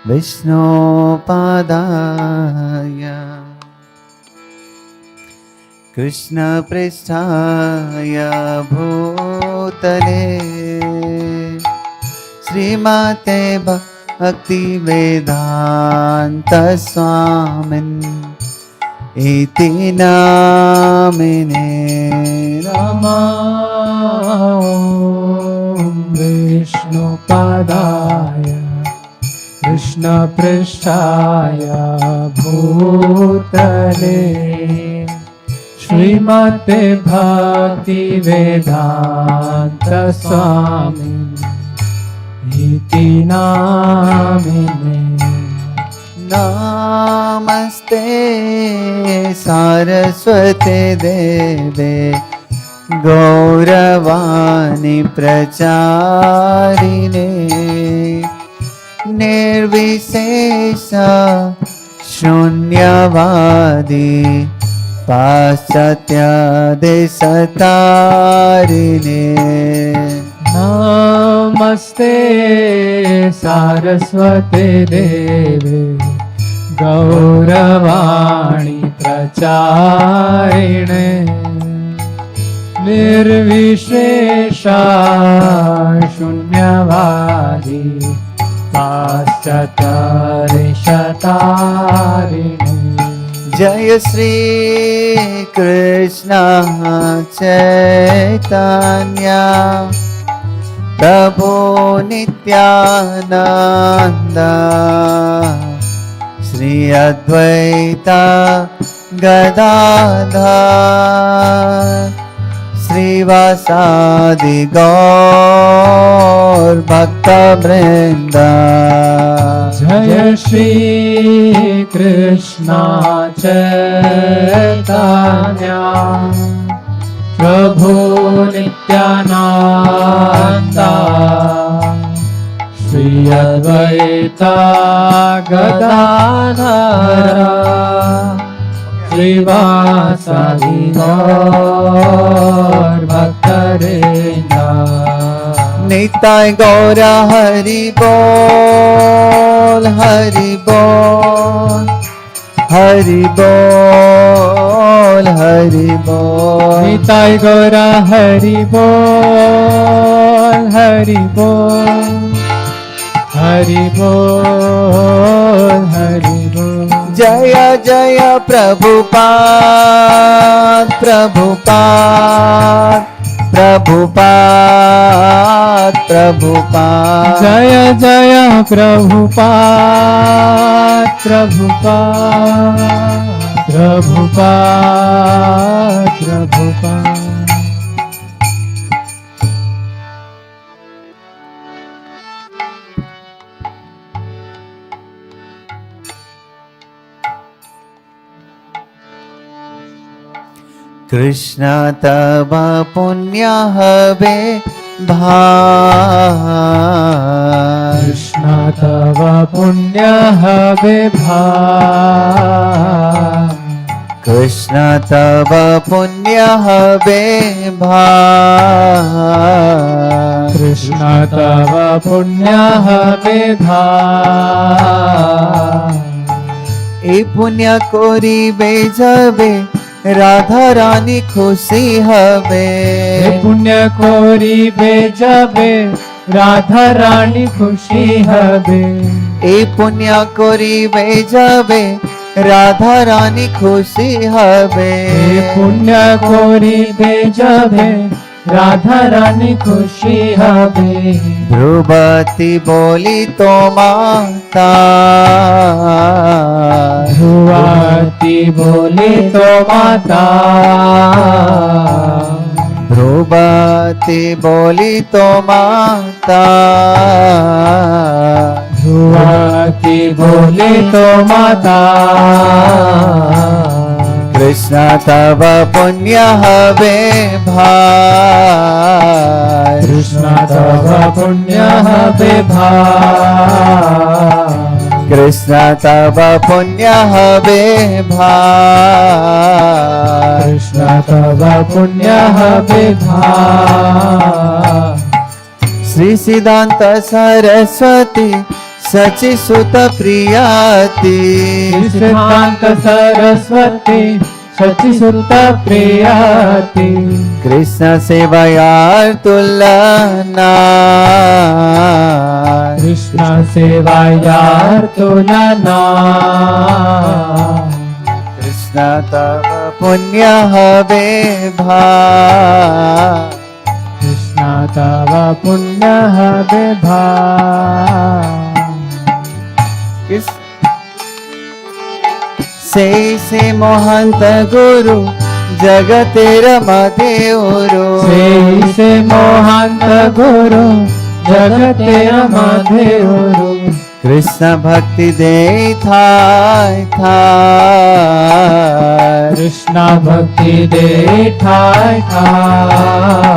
विष्णुपादाय कृष्णपृष्ठाय भूतले श्रीमते भक्तिवेदांत स्वामिन् इति नामिने नमः। विष्णुपदाय कृष्णपृष्ठाय भूतले श्रीमते भक्तिवेदांत स्वामिन् इति नामिने। नमस्ते सारस्वते देवे गौरवाणी प्रचारिणे निर्विशेष शून्यवादी पाश्चात्य देशतारिणे। नमस्ते सारस्वते देवे गौरवाणी प्रचारिणे निर्विशेषा शून्यवादी पाश्चात्य देशतारिणे। जय श्री कृष्ण चैतन्य प्रभु नित्यानंद श्री अद्वैत गदाधर श्रीवासादि गौर भक्तवृंद। जय श्री कृष्ण चैतन्य प्रभु नित्यानंद श्री अद्वैत गदाधर श्रीवासादि गौर भक्तवृंद। निताय गौर हरि बोल हरि बोल हरि बोल हरि बोल। निताय गौर हरि बोल हरि बोल हरि बोल हरि बोल। जय जय प्रभुपाद प्रभुपाद प्रभुपाद प्रभुपाद। जय जय प्रभुपाद प्रभुपाद प्रभुपाद प्रभुपाद। कृष्ण तव पुण्य हवे भार। कृष्ण तव पुण्य हवे भार। कृष्ण तव पुण्य हवे भार। कृष्ण तव पुण्य हवे भार। ए पुण्य करिबे जाबे राधा रानी खुशी हवे। पुण्य करिबे जाबे राधा रानी खुशी हवे। ए पुण्य करिबे जाबे राधा रानी खुशी हवे। पुण्य करिबे जाबे राधा रानी खुशी हवे। ध्रुवती बोली तो माता। ध्रुवती बोली तो माता। ध्रुवती बोली तो माता। ध्रुवती बोली तो माता। कृष्ण तव पुण्य हवे भार। कृष्ण तव पुण्य हवे भार। कृष्ण तव पुण्य हवे भार। कृष्ण तव पुण्य हवे भार। श्री सिद्धांत सरस्वती सचि सुत प्रियाति सिद्धांत सरस्वती सचि सुत प्रियाति कृष्ण सेवायार तुलना कृष्ण सेवायार तुलना कृष्ण तव पुण्य हवे भाई कृष्ण तव पुण्य हवे भाई से महंत गुरु जगतेर मधेउरु से महंत गुरु जगतेर मधेउरु कृष्ण भक्ति दे थाय थाय कृष्ण भक्ति दे ठाय ठाय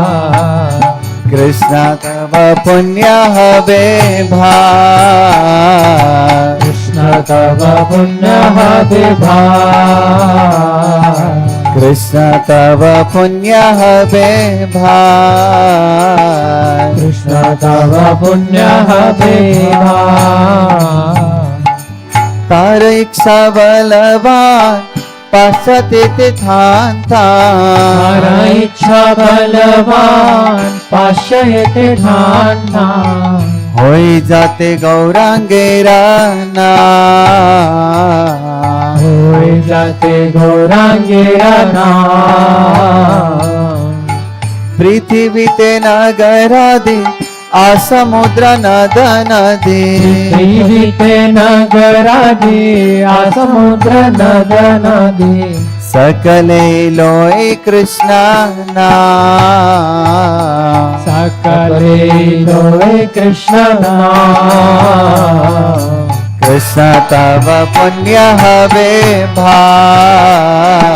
कृष्ण तव पुण्य हवे भाई कृष्ण तव पुण्य हवे भाई कृष्ण तव पुण्य हवे भाई कृष्ण तव पुण्य हवे भाई तार इच्छा बलवान पाश्चात्य थान थान इच्छा बलवान पाश्चात्य ठान ठान होई जाते गौरांगेरा नाम होई जाते गौरांगेरा नाम पृथ्वीते नगरादि आसमुद्र नद नदी पृथ्वीते नगरादि आसमुद्र नद नदी सकले लोय कृष्ण नाम सकले लोय कृष्ण नाम कृष्ण तव पुण्य हवे भाई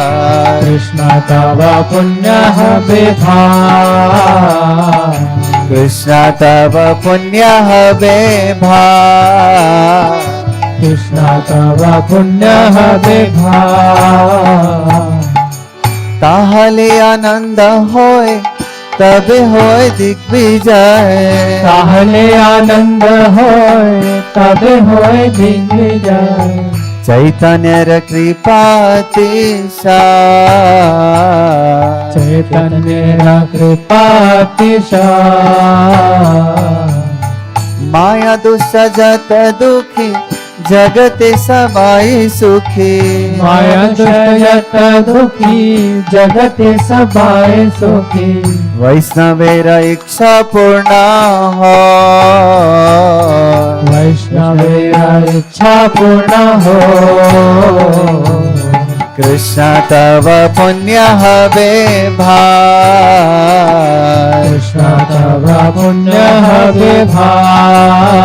कृष्ण तव पुण्य हवे भाई कृष्ण तव पुण्य हवे भाई कृष्ण तव पुण्य हवे भाई ताहले आनंद होय तबे होय दिग्विजय ताहले आनंद होय तबे होय दिग्विजय चैतन्यर कृपातिशाय चैतन्य कृपातिशाय माया दुसजत दुखी जगते सबाई सुखी माया जगत दुखी जगते सबाय सुखी वैष्णवेर इच्छा पूर्ण हो वैष्णवेर इच्छा पूर्ण हो कृष्ण तव पुण्य हवे भाई कृष्ण तव पुण्य हवे भाई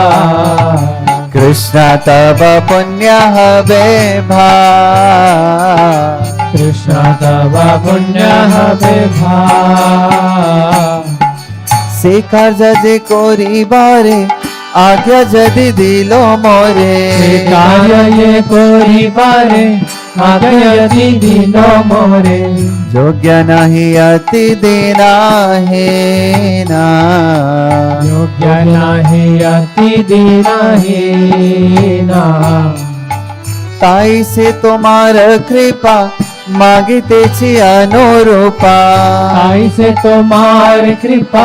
कृष्ण तव पुण्य हवे भाई कृष्ण तव पुण्य हवे भाई से कार्य जे करिबारे आज्ञा जदि दिलो मोरे कार्य ये करिबारे आज्ञा यदि दिलो मोरे योग्य नहीं अति देना है ना योग्य नाही अति दीनहीना ताई से तुम्हार कृपा मागितेची अनुरूपा आई से तुम्हार कृपा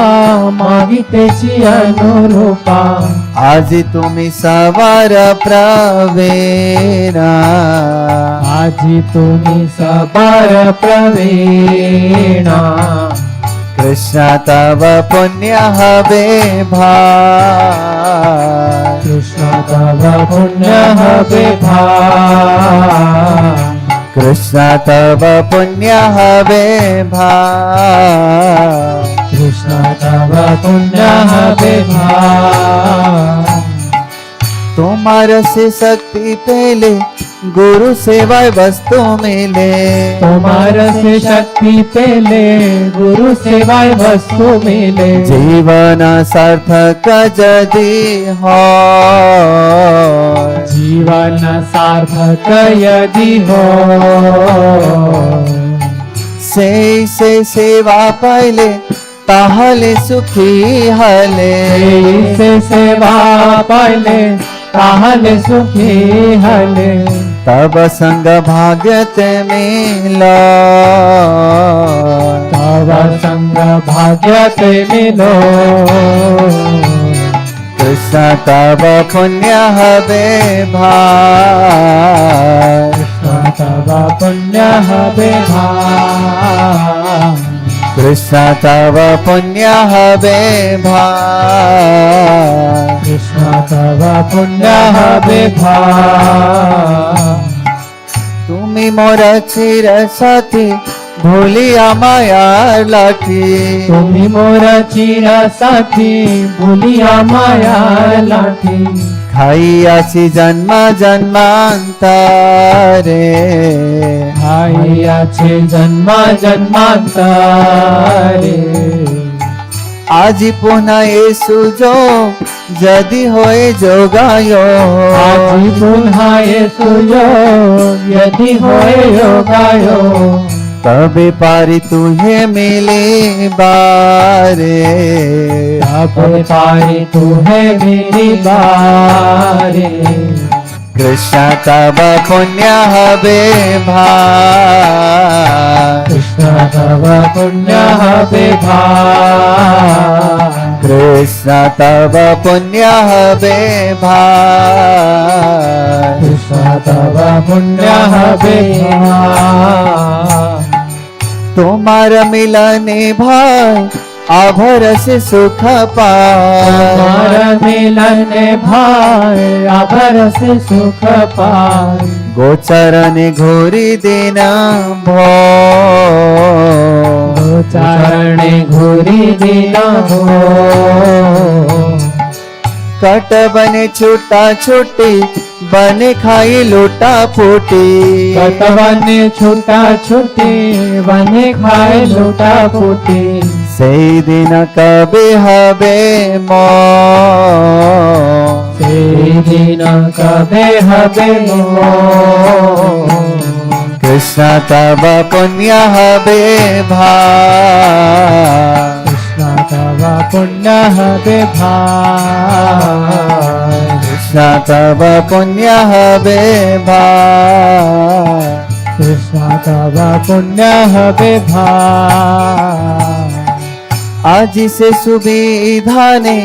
मागितेची अनुरूपा आज तुम्ही सवार प्रवेणा आजी तुम्ही सबार प्रवीणा कृष्ण तव पुण्य हवे भाई कृष्ण तव पुण्य हवे भाई कृष्ण तव पुण्य हवे भाई कृष्ण तव पुण्य हवे भाई तुम्हार से शक्ति पहले गुरु सेवाय वस्तु मिले तुम्हार से शक्ति पहले गुरु सेवाय वस्तु मिले जीवन सार्थक जदि हो जीवन सार्थक यदि हो से सेवा पहले তাহলে সুখী হলে से सेवा पाइले ताहले सुखी हले तब संग भाग्यते मिलो तव संग भाग्यते मिलो कृष्ण तब पुण्य हबे भाई तव पुण्य हबे भाई कृष्ण तब पुण्य हबे भाई कृष्ण तव पुण्य हबे भाई তুমি মোরা চির সাথী ভুলিয়া মায়ার লাঠি তুমি মোরা চিরা সাথী ভুলিয়া মায়ার লাঠি খাইয়াছি জন্ম জন্মান্তরে ভাই আছে জন্ম জন্মান্তরে আজি পুনঃ এ সুযোগ যদি হয়ে যোগায় আজি পুনঃ এ সুযোগ यदि होए योगाय তবে পারি তুহে মিলিবারে तब पारी तू है मेरी बारे কৃষ্ণ তব পুণ্য হবে ভাই कृष्ण तव पुण्य हबे भाई কৃষ্ণ তব পুণ্য হবে ভাই कृष्ण तव पुण्य हबे भाई তোমার মিলনে ভাই আভর সে সুখ পায় तुम्हार मिलन भाई आभर से सुख पाए গোচরণে ঘুরি দিন चरणे घुरी दिना हो कट बने छूटा छूटी बने खाई लूटा फूटी कटवने छूटा छूटी बने खाए लूटा फूटी সেই দিন কবে হবে সেই দিন কবে হবে কৃষ্ণ তব পুণ্য হবে ভাই कृष्ण तव पुण्य हबे भाई কৃষ্ণ তব পুণ্য হবে ভাই कृष्ण तव पुण्य हबे भाई আজি সে সুবিধা নে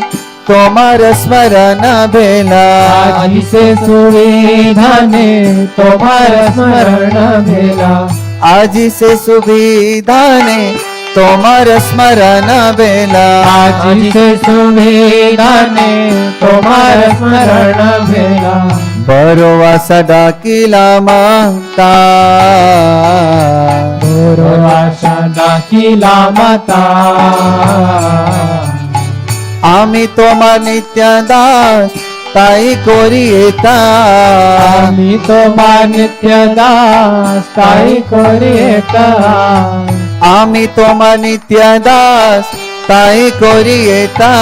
তোমার স্মরণ বেলা आज से सुविधा ने तुम्हारा स्मरण भेला আজি সে সুবিধা নে তোমার স্মরণ বেলা आज से सुविधा ने तुम्हारा स्मरण भेला বড় আশা ডাকিলাম गुरु आशा डाकिला माता আমি তোমার নিত্য দাস তাই করি এটা আমি তোমার নিত্য দাস তাই করি এটা আমি তোমার নিত্য দাস তাই করি এটা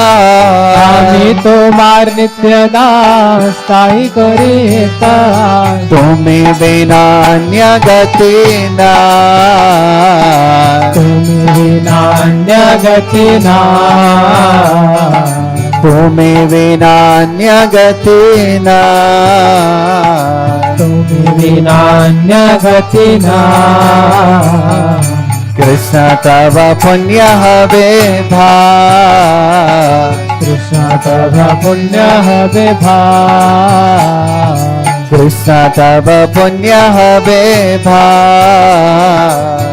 আমি তোমার নিত্য দাস তাই করি এটা তুমি বিনা অন্য গতি না তুমি বিনা অন্য গতি না তুমি বিনা অন্য গতি না তুমি বিনা অন্য গতি না কৃষ্ণ তব পুণ্য হবে ভাই কৃষ্ণ তব পুণ্য হবে ভাই কৃষ্ণ তব পুণ্য হবে ভাই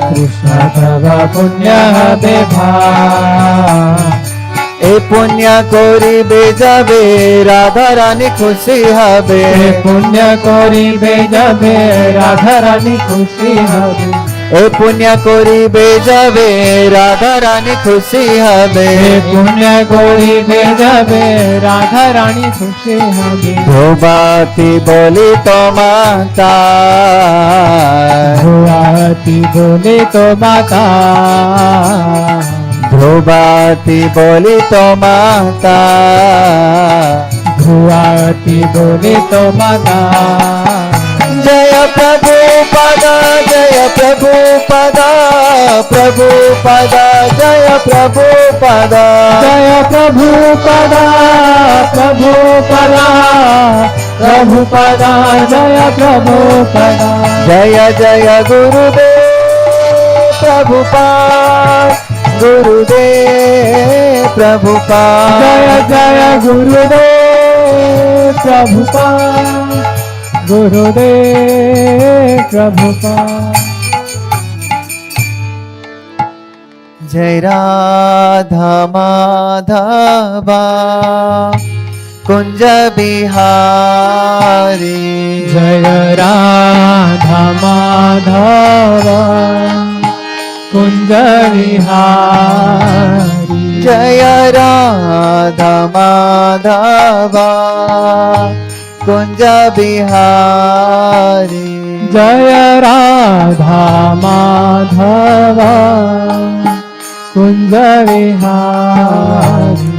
কৃষ্ণ তব পুণ্য হবে ভাই এই পুণ্য করিবে যাবে রাধা রানী খুশি হবে পুণ্য করিবে যাবে রাধা রানী খুশি হবে এই পুণ্য করিবে যাবে রাধা রানী খুশি হবে পুণ্য করিবে যাবে রাধা রানী খুশি হবে ধ্রুবাতি বলি তোমাতা ভুয়াতি বলে তো মাতা ধ্রুবাতি বলি তোমাতা ভুয়াতি বলে তো মাতা जय प्रभुपादा जय प्रभुपादा प्रभुपादा जय प्रभुपादा जय प्रभुपादा प्रभुपादा प्रभुपादा जय प्रभुपादा जय जय गुरुदेव प्रभुपाद गुरुदेव प्रभुपाद जय जय गुरुदेव प्रभुपाद गुरुदेव प्रभुपाद जय राधा माधवा कुंज बिहारी जय राधा माधवा कुंज विहारी जय राधा माधवा कुंज बिहारी जय राधा माधवा कुंज विहारी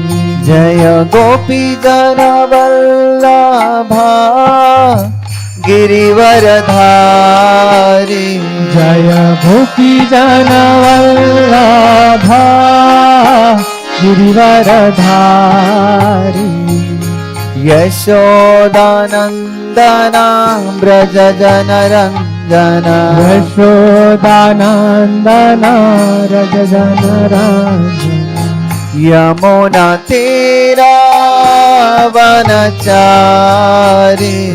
जय गोपी जन वल्लभा गिरिवरधारी जय गोपी जन वल्लभा गिरिवरधारी यशोदानन्दना व्रज जनरञ्जन यशोदानन्दना व्रज जनरञ्जन यमुना तीरावनचारी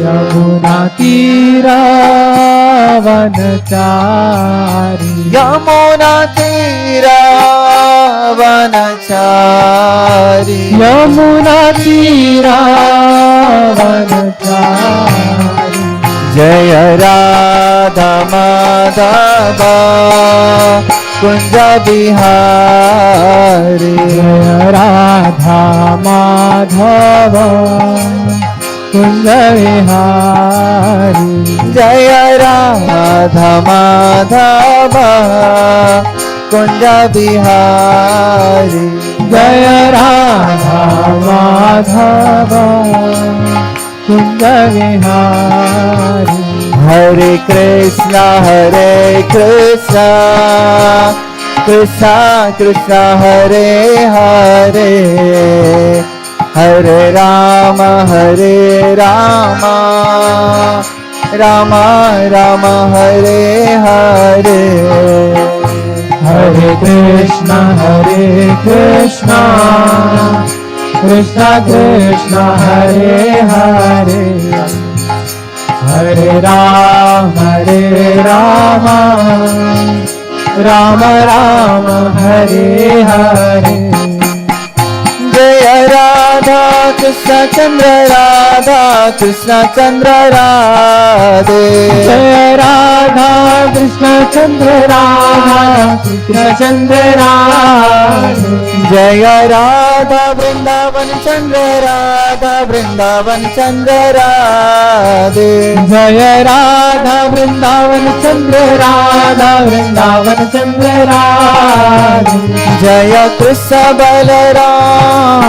यमुना तीरावनचारी यमुना तीरावनचारी यमुना तीरावनचारी जय राधा माधवा कुंज बिहारी जय राधा माधवा कुंज विहारी जय राधा माधवा कुंज बिहारी जय राधा माधवा कुंज विहारी हरे कृष्णा कृष्णा कृष्णा हरे हरे हरे राम राम राम हरे हरे हरे कृष्णा कृष्णा कृष्णा हरे हरे हरे राम राम राम हरे हरे जय राधा कृष्ण चंद्र राधे जय राधा कृष्ण चंद्र राधे जय राधा वृंदावन चंद्र राधे जय राधा वृंदावन चंद्र राधे जय कृष्ण बलराम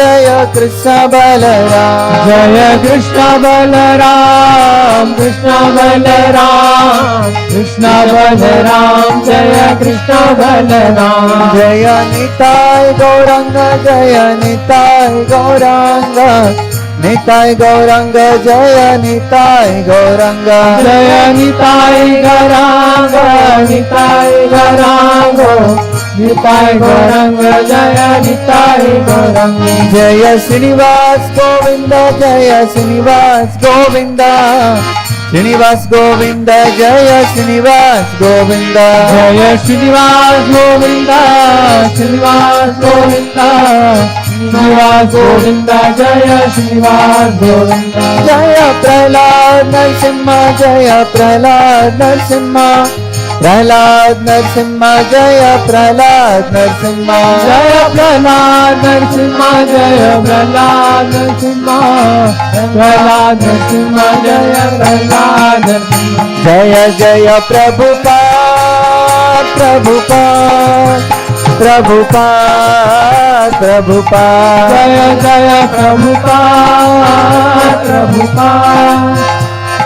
जय कृष्ण बलराम जय कृष्ण बलराम जय कृष्ण बलराम जय निताय गौरंग जय निताय गौरंग जय निताय गौरंग जय निताय गौरंग जय निताय गौरंग जय श्रीनिवास गोविंद जय श्रीनिवास गोविंद जय श्रीनिवास गोविंद जय श्रीनिवास गोविंद जय श्रीनिवास गोविंद जय प्रहलाद नरसिंह जय प्रहलाद नरसिंह जय प्रहलाद नरसिंह जय प्रहलाद नरसिंह जय प्रहलाद नरसिंह जय प्रहलाद जय जय Prabhupada Prabhupada, Prabhupada. Jaya Jaya Prabhupada, Prabhupada,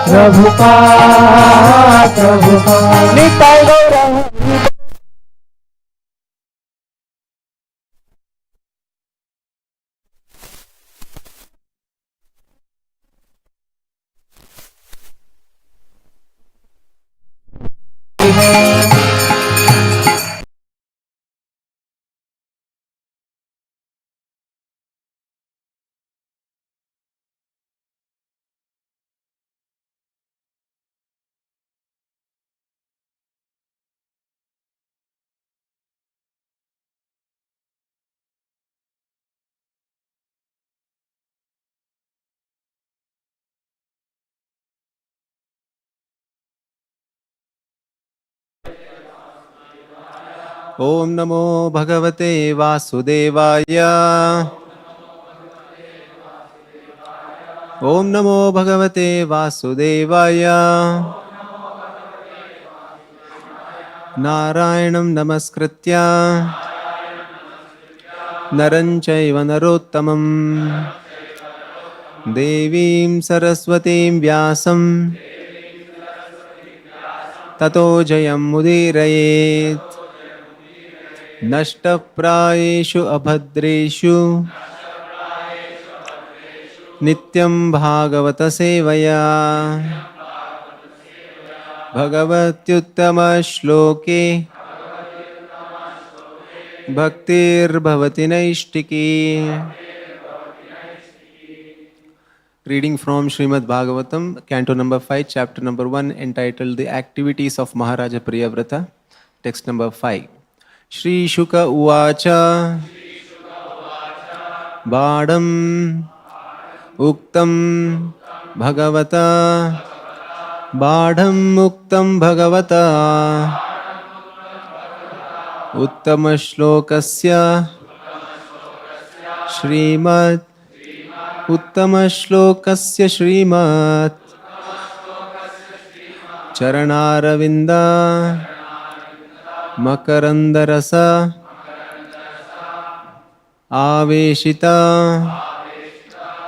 Prabhupada, Prabhupada. Nitai Gaura Om Namo Bhagavate Vasudevaya. Om Namo Bhagavate Vasudevaya. Narayanam Namaskritya Naranchaiva Narottamam Devim Saraswatim Vyasam Tato Jayam Mudirayet Nashtaprayeshu Abhadreshu Nityam Bhagavata Sevaya Bhagavatyuttama Shloke Bhaktir Bhavati Naishtiki. Reading from Srimad Bhagavatam, Canto number 5, chapter number 1, entitled The Activities of Maharaja Priyavrata. Text number 5. Shri Shuka Uvacha Badam Uktam Bhagavata Badham Uktam Bhagavata Uttama Shlokasya Srimad Uttama Shlokasya Srimad Charanaravinda Makarandarasa Aveshita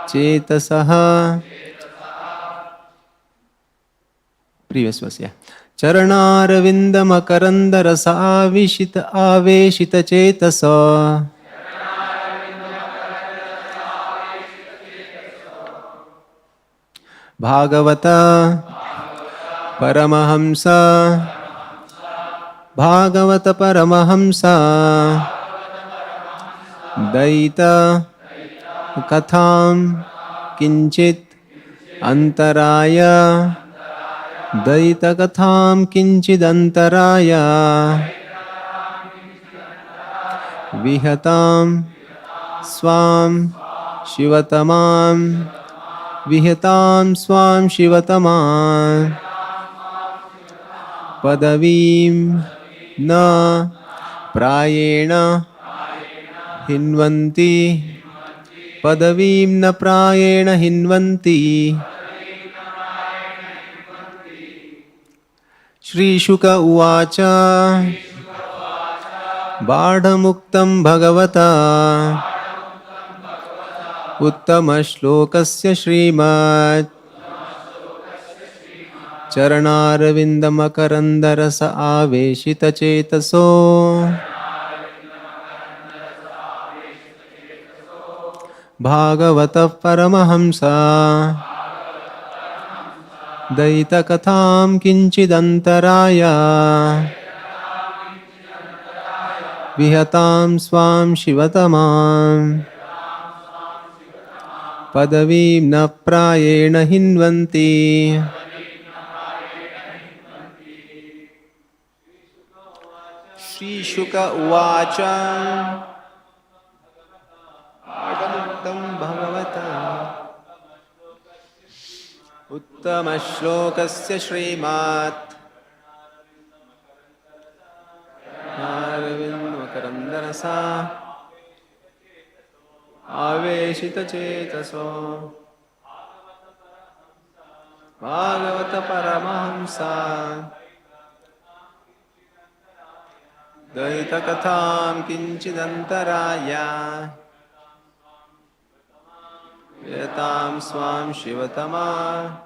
Chetasaha. Previous verse, yeah. Charanaravinda Makarandarasa Aveshita Chetasa Bhagavata Paramahamsa Bhagavata Paramahamsa Daita Katham Kinchit Antaraya Daita Katham Kinchid Antaraya Vihatam Swam Shivatamam Vihatam Swam Shivatamam Padavim Na Prayena Hinvanti Padavim Na Prayena Hinvanti. Shri Shuka Uvacha Badhamuktam Bhagavata Uttama Shlokasya Srimad Charanaravinda Makarandarasa Aveshita Chetaso Bhagavata Paramahamsa Daita Katham Kinchidantaraya Vihatam Swam Shivatamam Padavim Na Prayena Hinvanti. Shri Shuka Uvacha Adamuktam Bhagavata Uttama Shlokasya Srimat Naravind Makarandarasa Aveshita Chetaso Bhagavata Paramahamsa Daitakatham kinchidantaraya Yatam swam shivatama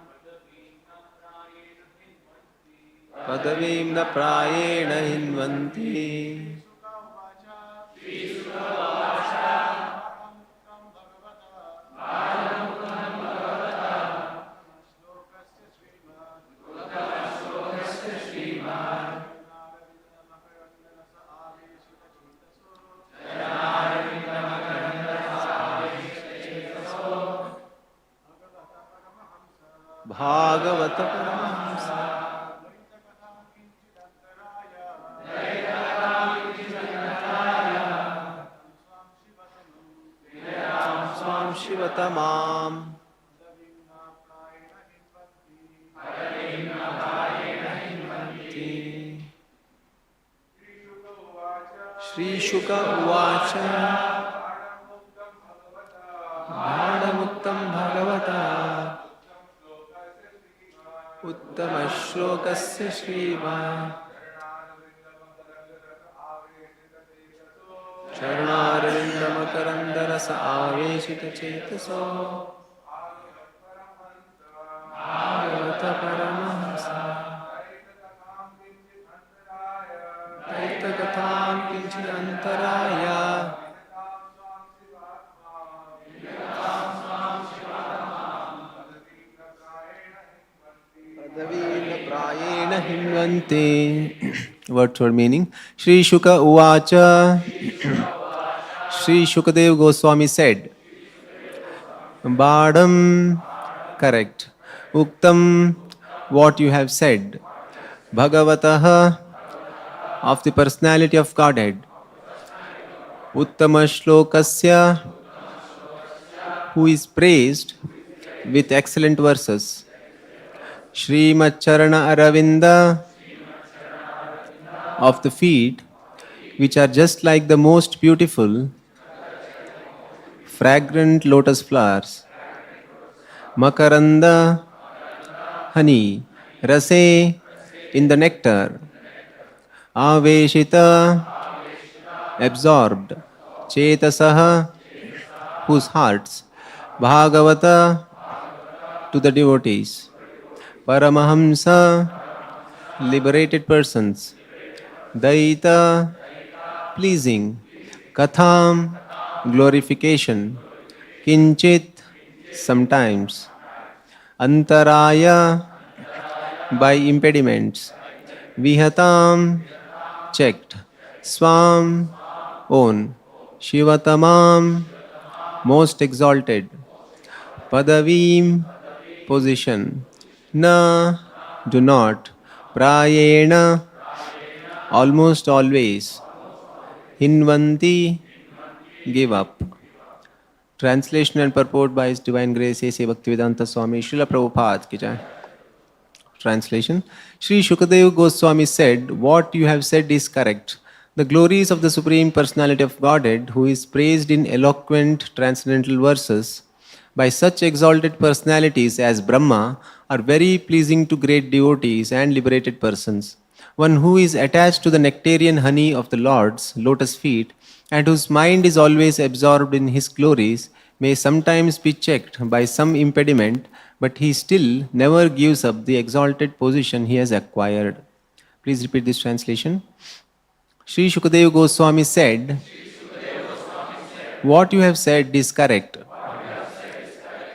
Padavim na prayena hinvanti Bhagavata Paramahamsa Swam Shivatamam Shri Shuka Uvacha Bhadamuktam Bhagavata Uttama Shlokasya Srimad Charnarvindamakarandara Aveshita Chetaso Bhagavata Paramahamsa Daitakatham Kinchidantaraya Padavina Prayena Hinvante. Word for meaning. Shri Shuka Uvacha. Shri Shukadev Goswami said, Badam, correct. Uktam, what you have said. Bhagavataha, of the personality of Godhead. Uttama Shlokasya, who is praised with excellent verses. Srimad Charana Aravinda, of the feet, which are just like the most beautiful, fragrant lotus flowers. Makaranda, honey. Rase, in the nectar. Aveshita, absorbed. Chetasaha, whose hearts. Bhagavata, to the devotees. Paramahamsa, liberated persons. Daita, pleasing. Katham, glorification. Kinchit, sometimes. Antaraya, by impediments. Vihatam, checked. Swam, own. Shivatamam, most exalted. Padavim, position. Na, do not. Prayena, almost always. Hinvanti, give up. Translation and purport by His Divine Grace A.C. Bhaktivedanta Swami Srila Prabhupada ki jai. Translation. Shri Shukadev Goswami said, what you have said is correct. The glories of the Supreme Personality of Godhead, who is praised in eloquent transcendental verses by such exalted personalities as Brahma, are very pleasing to great devotees and liberated persons. One who is attached to the nectarian honey of the Lord's lotus feet and whose mind is always absorbed in His glories may sometimes be checked by some impediment, but he still never gives up the exalted position he has acquired. Please repeat this translation. Sri Shukadev Goswami said, what you have said is correct.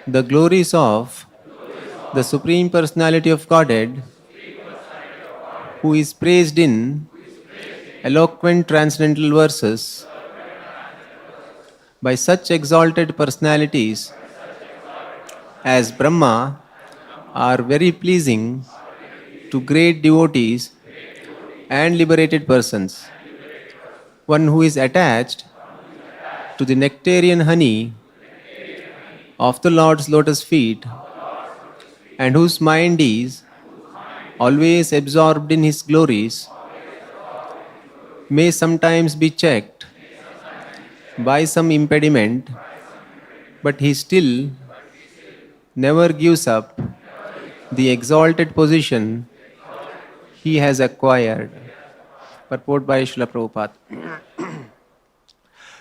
The glories of the Supreme Personality of Godhead, who is praised in eloquent transcendental verses by such exalted personalities as Brahma, are very pleasing to great devotees and liberated persons. One who is attached to the nectarian honey of the Lord's lotus feet and whose mind is always absorbed in His glories may sometimes be checked by some impediment, but he still never gives up the exalted position he has acquired. Purport by Srila Prabhupada.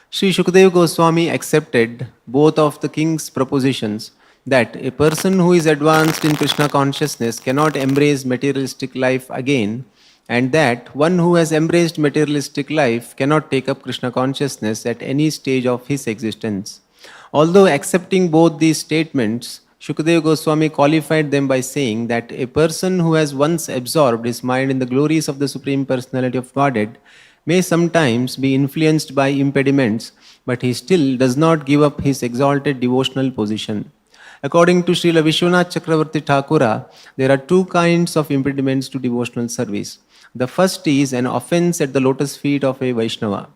Sri Shukadeva Goswami accepted both of the king's propositions that a person who is advanced in Krishna consciousness cannot embrace materialistic life again, and that one who has embraced materialistic life cannot take up Krishna consciousness at any stage of his existence. Although accepting both these statements, Shukadeva Goswami qualified them by saying that a person who has once absorbed his mind in the glories of the Supreme Personality of Godhead may sometimes be influenced by impediments, but he still does not give up his exalted devotional position. According to Srila Vishwanath Chakravarti Thakura, there are two kinds of impediments to devotional service. The first is an offense at the lotus feet of a Vaishnava.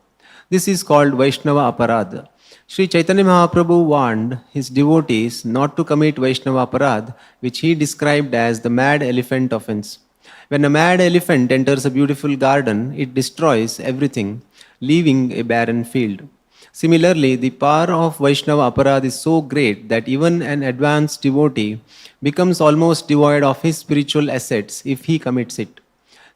This is called Vaishnava Aparad. Sri Chaitanya Mahaprabhu warned his devotees not to commit Vaishnava Aparad, which he described as the mad elephant offense. When a mad elephant enters a beautiful garden, it destroys everything, leaving a barren field. Similarly, the power of Vaishnava Aparad is so great that even an advanced devotee becomes almost devoid of his spiritual assets if he commits it.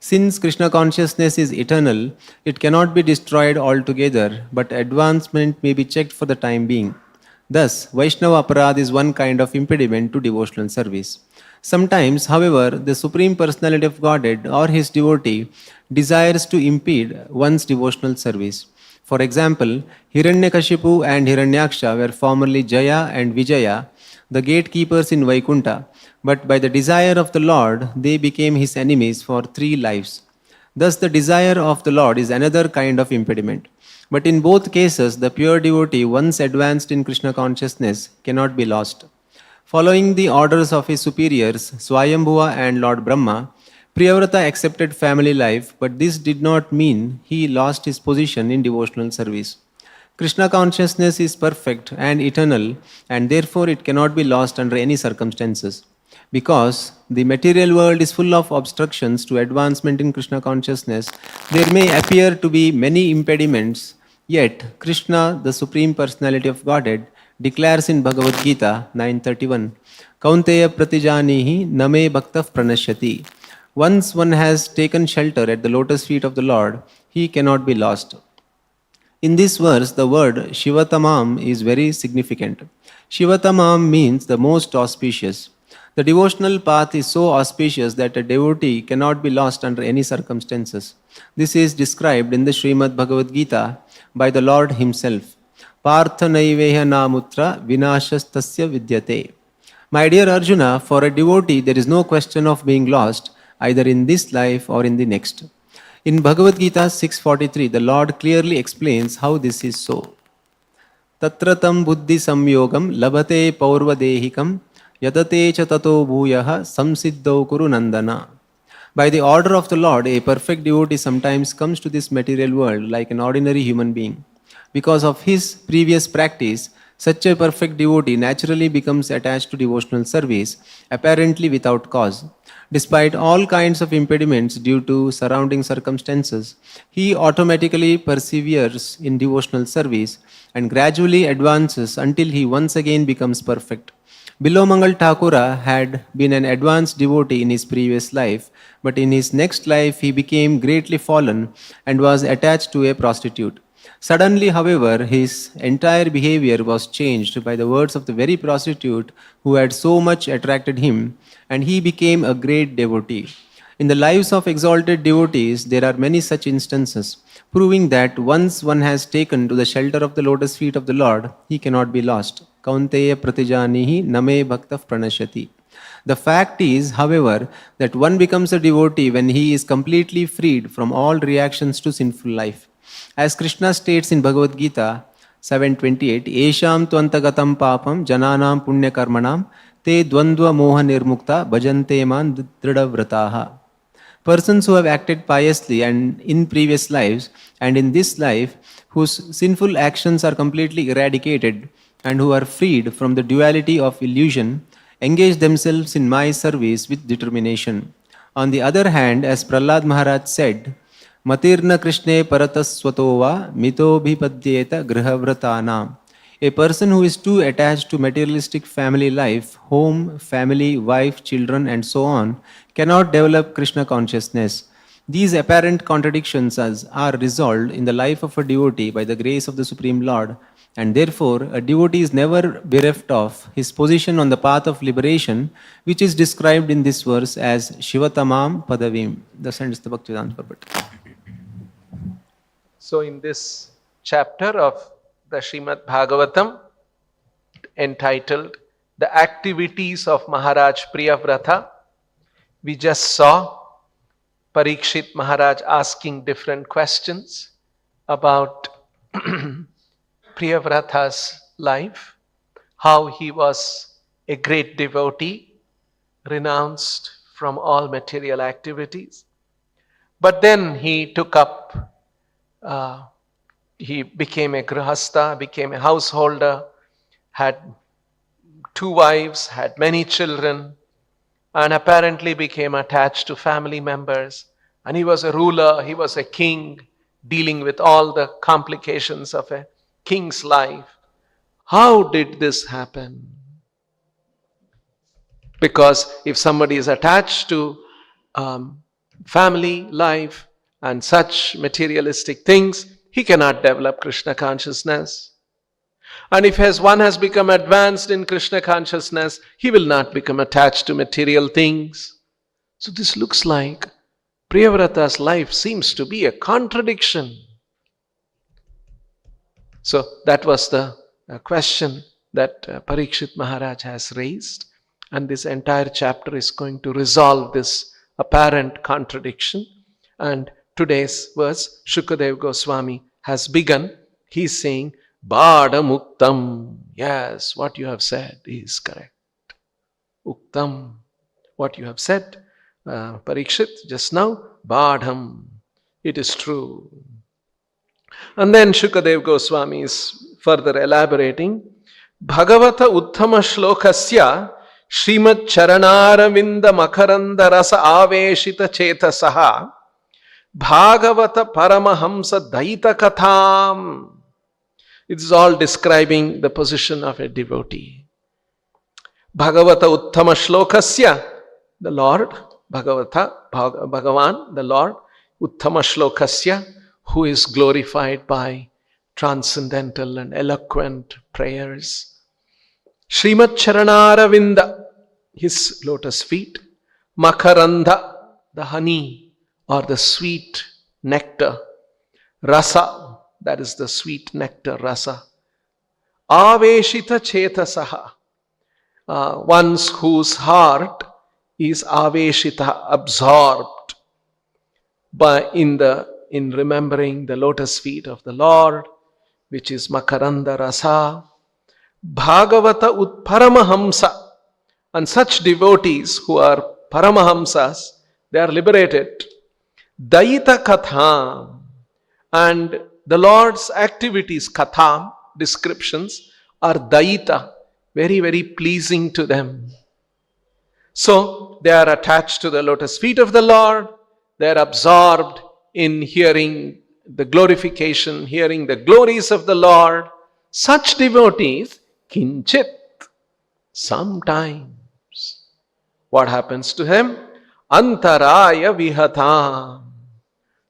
Since Krishna consciousness is eternal, it cannot be destroyed altogether, but advancement may be checked for the time being. Thus, Vaishnava Aparad is one kind of impediment to devotional service. Sometimes, however, the Supreme Personality of Godhead or his devotee desires to impede one's devotional service. For example, Hiranyakashipu and Hiranyaksha were formerly Jaya and Vijaya, the gatekeepers in Vaikunta, but by the desire of the Lord, they became his enemies for 3 lives. Thus, the desire of the Lord is another kind of impediment. But in both cases, the pure devotee, once advanced in Krishna consciousness, cannot be lost. Following the orders of his superiors, Swayambhuva and Lord Brahma, Priyavrata accepted family life, but this did not mean he lost his position in devotional service. Krishna consciousness is perfect and eternal, and therefore it cannot be lost under any circumstances. Because the material world is full of obstructions to advancement in Krishna consciousness, there may appear to be many impediments, yet Krishna, the Supreme Personality of Godhead, declares in Bhagavad Gita 9:31, Kaunteya pratijanihi name bhaktah pranashyati. Once one has taken shelter at the lotus feet of the Lord, he cannot be lost. In this verse, the word Shivatamam is very significant. Shivatamam means the most auspicious. The devotional path is so auspicious that a devotee cannot be lost under any circumstances. This is described in the Srimad Bhagavad Gita by the Lord himself. Partha naiveha namutra vinashastasya vidyate. My dear Arjuna, for a devotee there is no question of being lost either in this life or in the next. In Bhagavad Gita 6:43, the Lord clearly explains how this is so. Tatratam buddhi samyogam labate paurvadehikam yadate cha tato bhuyah samsiddho kuru nandana. By the order of the Lord, a perfect devotee sometimes comes to this material world like an ordinary human being. Because of his previous practice, such a perfect devotee naturally becomes attached to devotional service, apparently without cause. Despite all kinds of impediments due to surrounding circumstances, he automatically perseveres in devotional service and gradually advances until he once again becomes perfect. Bilomangal Thakura had been an advanced devotee in his previous life, but in his next life he became greatly fallen and was attached to a prostitute. Suddenly, however, his entire behavior was changed by the words of the very prostitute who had so much attracted him, and he became a great devotee. In the lives of exalted devotees, there are many such instances, proving that once one has taken to the shelter of the lotus feet of the Lord, he cannot be lost. Kaunteya pratijanihi name bhaktah pranashyati. The fact is, however, that one becomes a devotee when he is completely freed from all reactions to sinful life. As Krishna states in Bhagavad Gita 7:28, Esham tvantagatam papam jananam punya karmanam te dvandva moha nirmukta bhajante man dridhavrataha. Persons who have acted piously and in previous lives and in this life, whose sinful actions are completely eradicated and who are freed from the duality of illusion, engage themselves in my service with determination. On the other hand, as Prahlad Maharaj said, Matirna Krishne Parataswatova Mitobhipadyeta Grihavratanam. A person who is too attached to materialistic family life, home, family, wife, children, and so on, cannot develop Krishna consciousness. These apparent contradictions are resolved in the life of a devotee by the grace of the Supreme Lord, and therefore a devotee is never bereft of his position on the path of liberation, which is described in this verse as Shivatamam Padavim. Thus ends the Bhaktivedanta Prabhupada. So in this chapter of the Srimad Bhagavatam, entitled The Activities of Maharaj Priyavrata, we just saw Parikshit Maharaj asking different questions about Priyavrata's life, how he was a great devotee, renounced from all material activities. But then he took up, he became a grihastha, became a householder, had 2 wives, had many children, and apparently became attached to family members. And he was a ruler, he was a king, dealing with all the complications of a king's life. How did this happen? Because if somebody is attached to family life and such materialistic things, he cannot develop Krishna consciousness. And if one has become advanced in Krishna consciousness, he will not become attached to material things. So this looks like Priyavrata's life seems to be a contradiction. So that was the question that Parikshit Maharaj has raised. And this entire chapter is going to resolve this apparent contradiction. And today's verse, Shukadev Goswami has begun. He's saying, Bada Muktam. Yes, what you have said is correct. Uktam. What you have said, Parikshit, just now, Badham. It is true. And then Shukadev Goswami is further elaborating. Bhagavata Uttama Shlokasya Srimad Charanaravinda Makaranda Rasa Aveshita Chetasaha Bhagavata Paramahamsa Daita Katham. It is all describing the position of a devotee. Bhagavata Uttama Shlokasya, the Lord, Bhagavan, the Lord, Uttama Shlokasya, who is glorified by transcendental and eloquent prayers. Srimad Charanaravinda, his lotus feet. Makaranda, the honey or the sweet nectar. Rasa, that is the sweet nectar, rasa. Aveshita chetasaha, one's whose heart is aveshita, absorbed in remembering the lotus feet of the Lord, which is Makaranda rasa. Bhagavata Paramahamsa, and such devotees who are Paramahamsas, they are liberated. Daita Katham, and the Lord's activities, Katham, descriptions, are Daita, very, very pleasing to them. So they are attached to the lotus feet of the Lord, they are absorbed in hearing the glorification, hearing the glories of the Lord. Such devotees, Kinchit, sometimes. What happens to him? Antaraya Vihatam.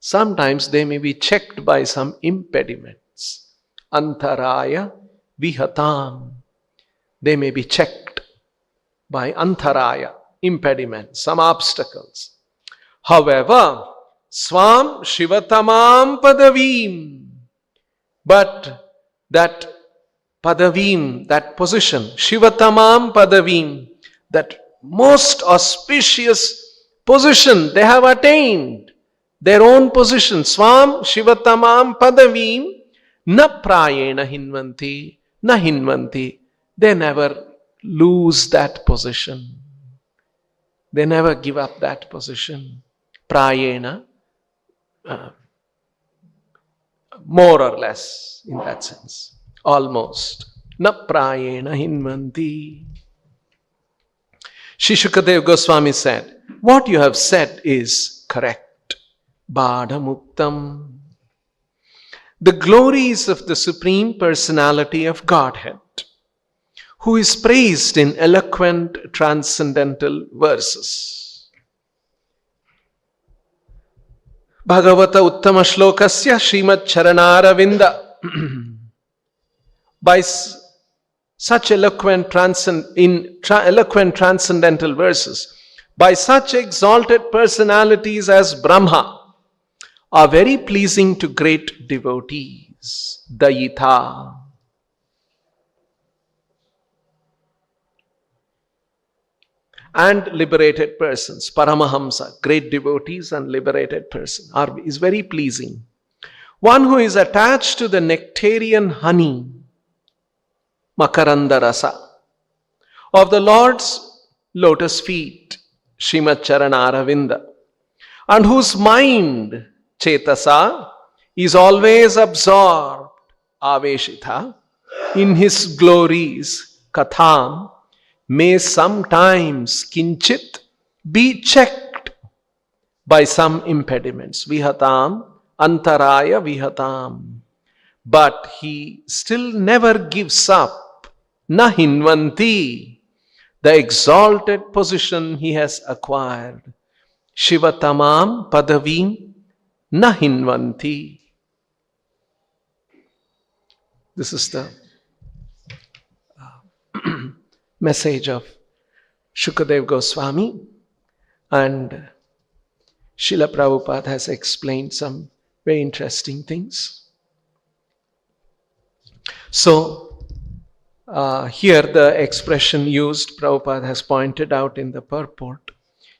Sometimes they may be checked by some impediments. Antaraya Vihatam. They may be checked by Antaraya, impediments, some obstacles. However, Swam Shivatamam Padavim. But that Padavim, that position, Shivatamam Padavim, that most auspicious position they have attained, their own position, Swam Shivatamam Padavim, na prayena hinvanti, na hinvanti. They never lose that position. They never give up that position. Prayena, more or less in that sense. Almost. Na prayena hinvanti. Shri Shukadev Goswami said, what you have said is correct. Badhamuktam. The glories of the Supreme Personality of Godhead, who is praised in eloquent transcendental verses. Bhagavata Uttama Shlokasya Srimad Charanaravinda. By such eloquent transcendental verses, by such exalted personalities as Brahma, are very pleasing to great devotees. Dayita. And liberated persons, Paramahamsa, great devotees and liberated person, is very pleasing. One who is attached to the nectarian honey, Makaranda Rasa, of the Lord's lotus feet, Srimad Charanaravinda, and whose mind, Chetasa, is always absorbed, Aveshita, in his glories, Katham, may sometimes kinchit be checked by some impediments. Vihatam, antaraya vihatam. But he still never gives up, na hinvanti, the exalted position he has acquired. Shivatamam padavim na hinvanti. This is the message of Shukadev Goswami, and Srila Prabhupada has explained some very interesting things. So, here the expression used, Prabhupada has pointed out in the purport,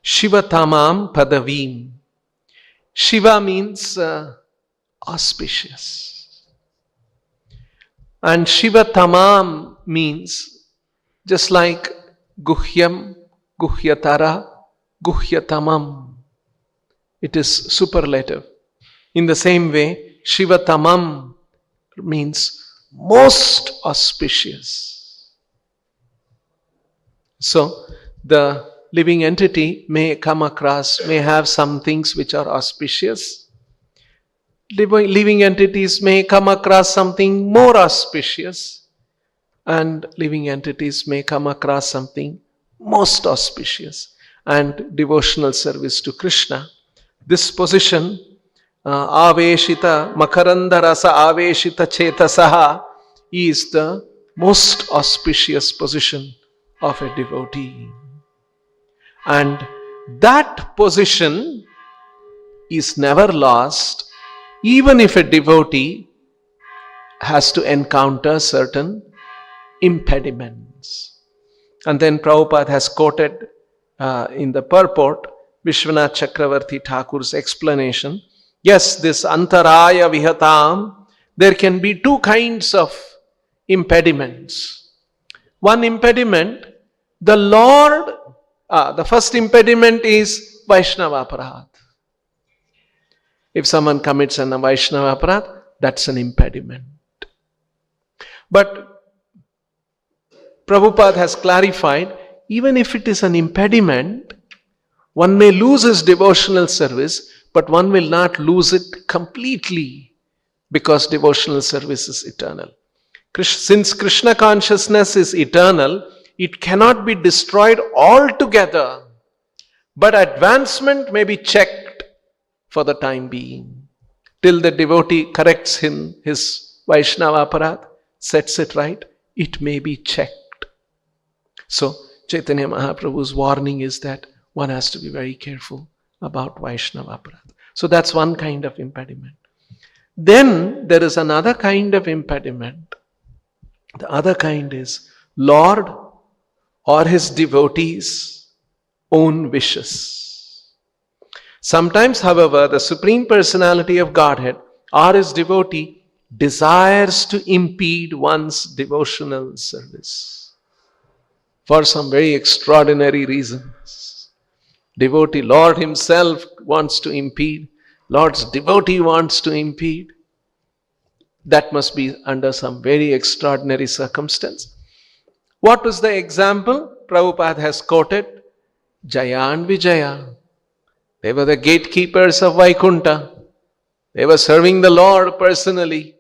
Shivatamam Padavim. Shiva means auspicious. And Shivatamam means just like Guhyam, Guhyatara, Guhyatamam. It is superlative. In the same way, Shivatamam means most auspicious. So, the living entity may come across, may have some things which are auspicious. Living entities may come across something more auspicious. And living entities may come across something most auspicious. And devotional service to Krishna. This position, Aveshita, Makaranda Rasa Aveshita Chetasaha, is the most auspicious position of a devotee. And that position is never lost, even if a devotee has to encounter certain impediments. And then Prabhupada has quoted in the purport Vishwanath Chakravarti Thakur's explanation. Yes, this antaraya vihatam, there can be two kinds of impediments. One impediment, the Lord, the first impediment is Vaishnava aparadh. If someone commits an Vaishnava aparadh, that's an impediment. But Prabhupada has clarified, even if it is an impediment, one may lose his devotional service, but one will not lose it completely, because devotional service is eternal. Since Krishna consciousness is eternal, it cannot be destroyed altogether, but advancement may be checked for the time being, till the devotee corrects his Vaishnava aparadh, sets it right, it may be checked. So, Chaitanya Mahaprabhu's warning is that one has to be very careful about Vaishnava aparadh. So that's one kind of impediment. Then there is another kind of impediment. The other kind is Lord or his devotees' own wishes. Sometimes, however, the Supreme Personality of Godhead or his devotee desires to impede one's devotional service for some very extraordinary reasons. Devotee, Lord himself wants to impede, Lord's devotee wants to impede. That must be under some very extraordinary circumstance. What was the example? Prabhupada has quoted Jaya and Vijaya. They were the gatekeepers of Vaikuntha. They were serving the Lord personally.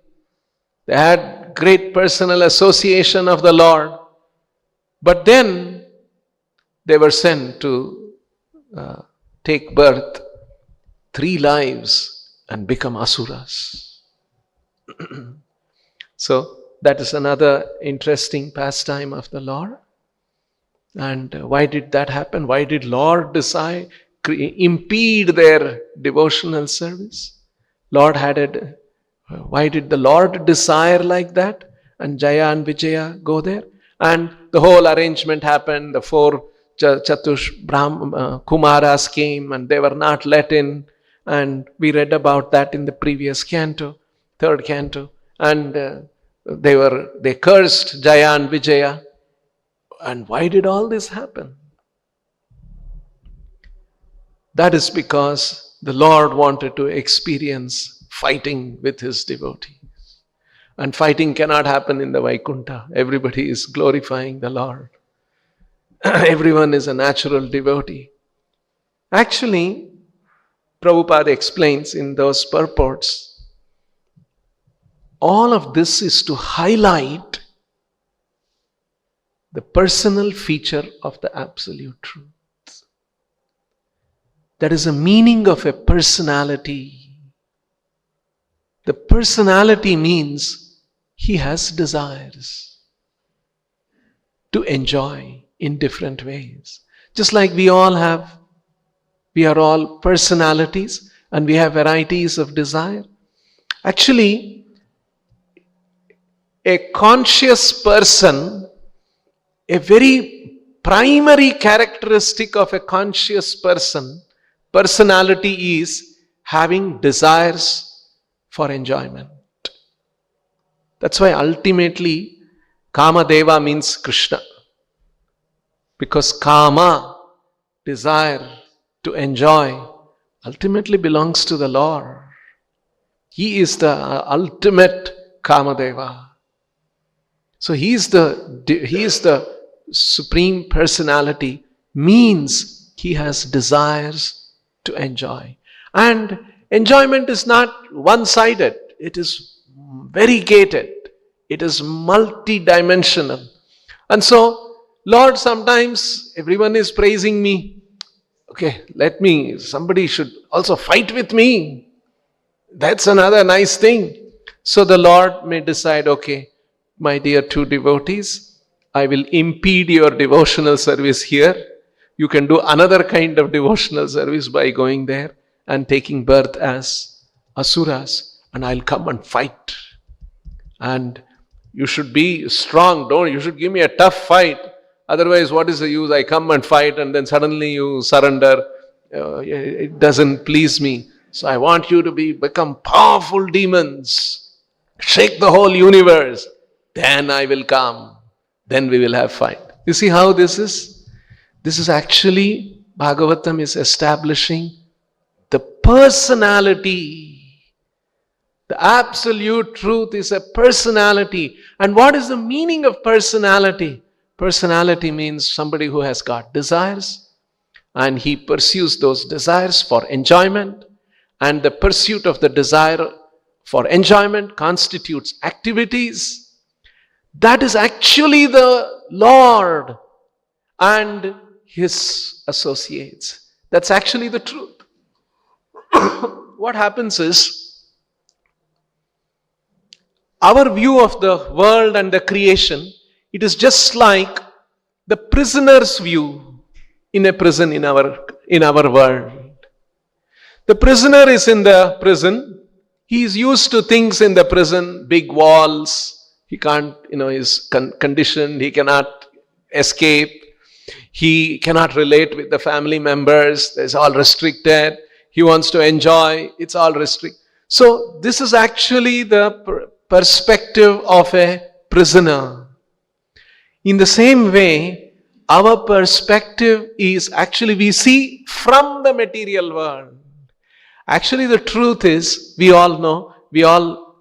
They had great personal association of the Lord. But then they were sent to take birth 3 lives and become asuras. So that is another interesting pastime of the Lord. And why did that happen? Why did Lord decide impede their devotional service? Why did the Lord desire like that? And Jaya and Vijaya go there. And the whole arrangement happened. The 4 Chatush Kumaras came and they were not let in. And we read about that in the previous canto, 3rd canto. And they cursed Jaya and Vijaya. And why did all this happen? That is because the Lord wanted to experience fighting with his devotees. And fighting cannot happen in the Vaikuntha. Everybody is glorifying the Lord. Everyone is a natural devotee. Actually, Prabhupada explains in those purports, all of this is to highlight the personal feature of the Absolute Truth. That is the meaning of a personality. The personality means he has desires to enjoy in different ways. Just like we are all personalities and we have varieties of desire. Actually, a conscious person, a very primary characteristic of a conscious personality is having desires for enjoyment. That's why ultimately Kama Deva means Krishna. Because Kama, desire to enjoy, ultimately belongs to the Lord. He is the ultimate Kama Deva. So he is the supreme personality, means he has desires to enjoy. And enjoyment is not one-sided. It is variegated. It is multi-dimensional. And so, Lord, sometimes everyone is praising me. Okay, somebody should also fight with me. That's another nice thing. So the Lord may decide, okay, my dear 2 devotees, I will impede your devotional service here. You can do another kind of devotional service by going there and taking birth as asuras, and I'll come and fight. And you should be strong. You should give me a tough fight. Otherwise, what is the use? I come and fight and then suddenly you surrender. It doesn't please me. So I want you to become powerful demons. Shake the whole universe. Then I will come. Then we will have fight. You see how this is? This is actually, Bhagavatam is establishing the personality. The Absolute Truth is a personality. And what is the meaning of personality? Personality means somebody who has got desires and he pursues those desires for enjoyment, and the pursuit of the desire for enjoyment constitutes activities. That is actually the Lord and his associates. That's actually the truth. What happens is, our view of the world and the creation, it is just like the prisoner's view in a prison in our world. The prisoner is in the prison. He is used to things in the prison, big walls. He can't, is conditioned. He cannot escape. He cannot relate with the family members. It's all restricted. He wants to enjoy. It's all restricted. So this is actually the perspective of a prisoner. In the same way, our perspective is actually we see from the material world. Actually, the truth is, we all know, we all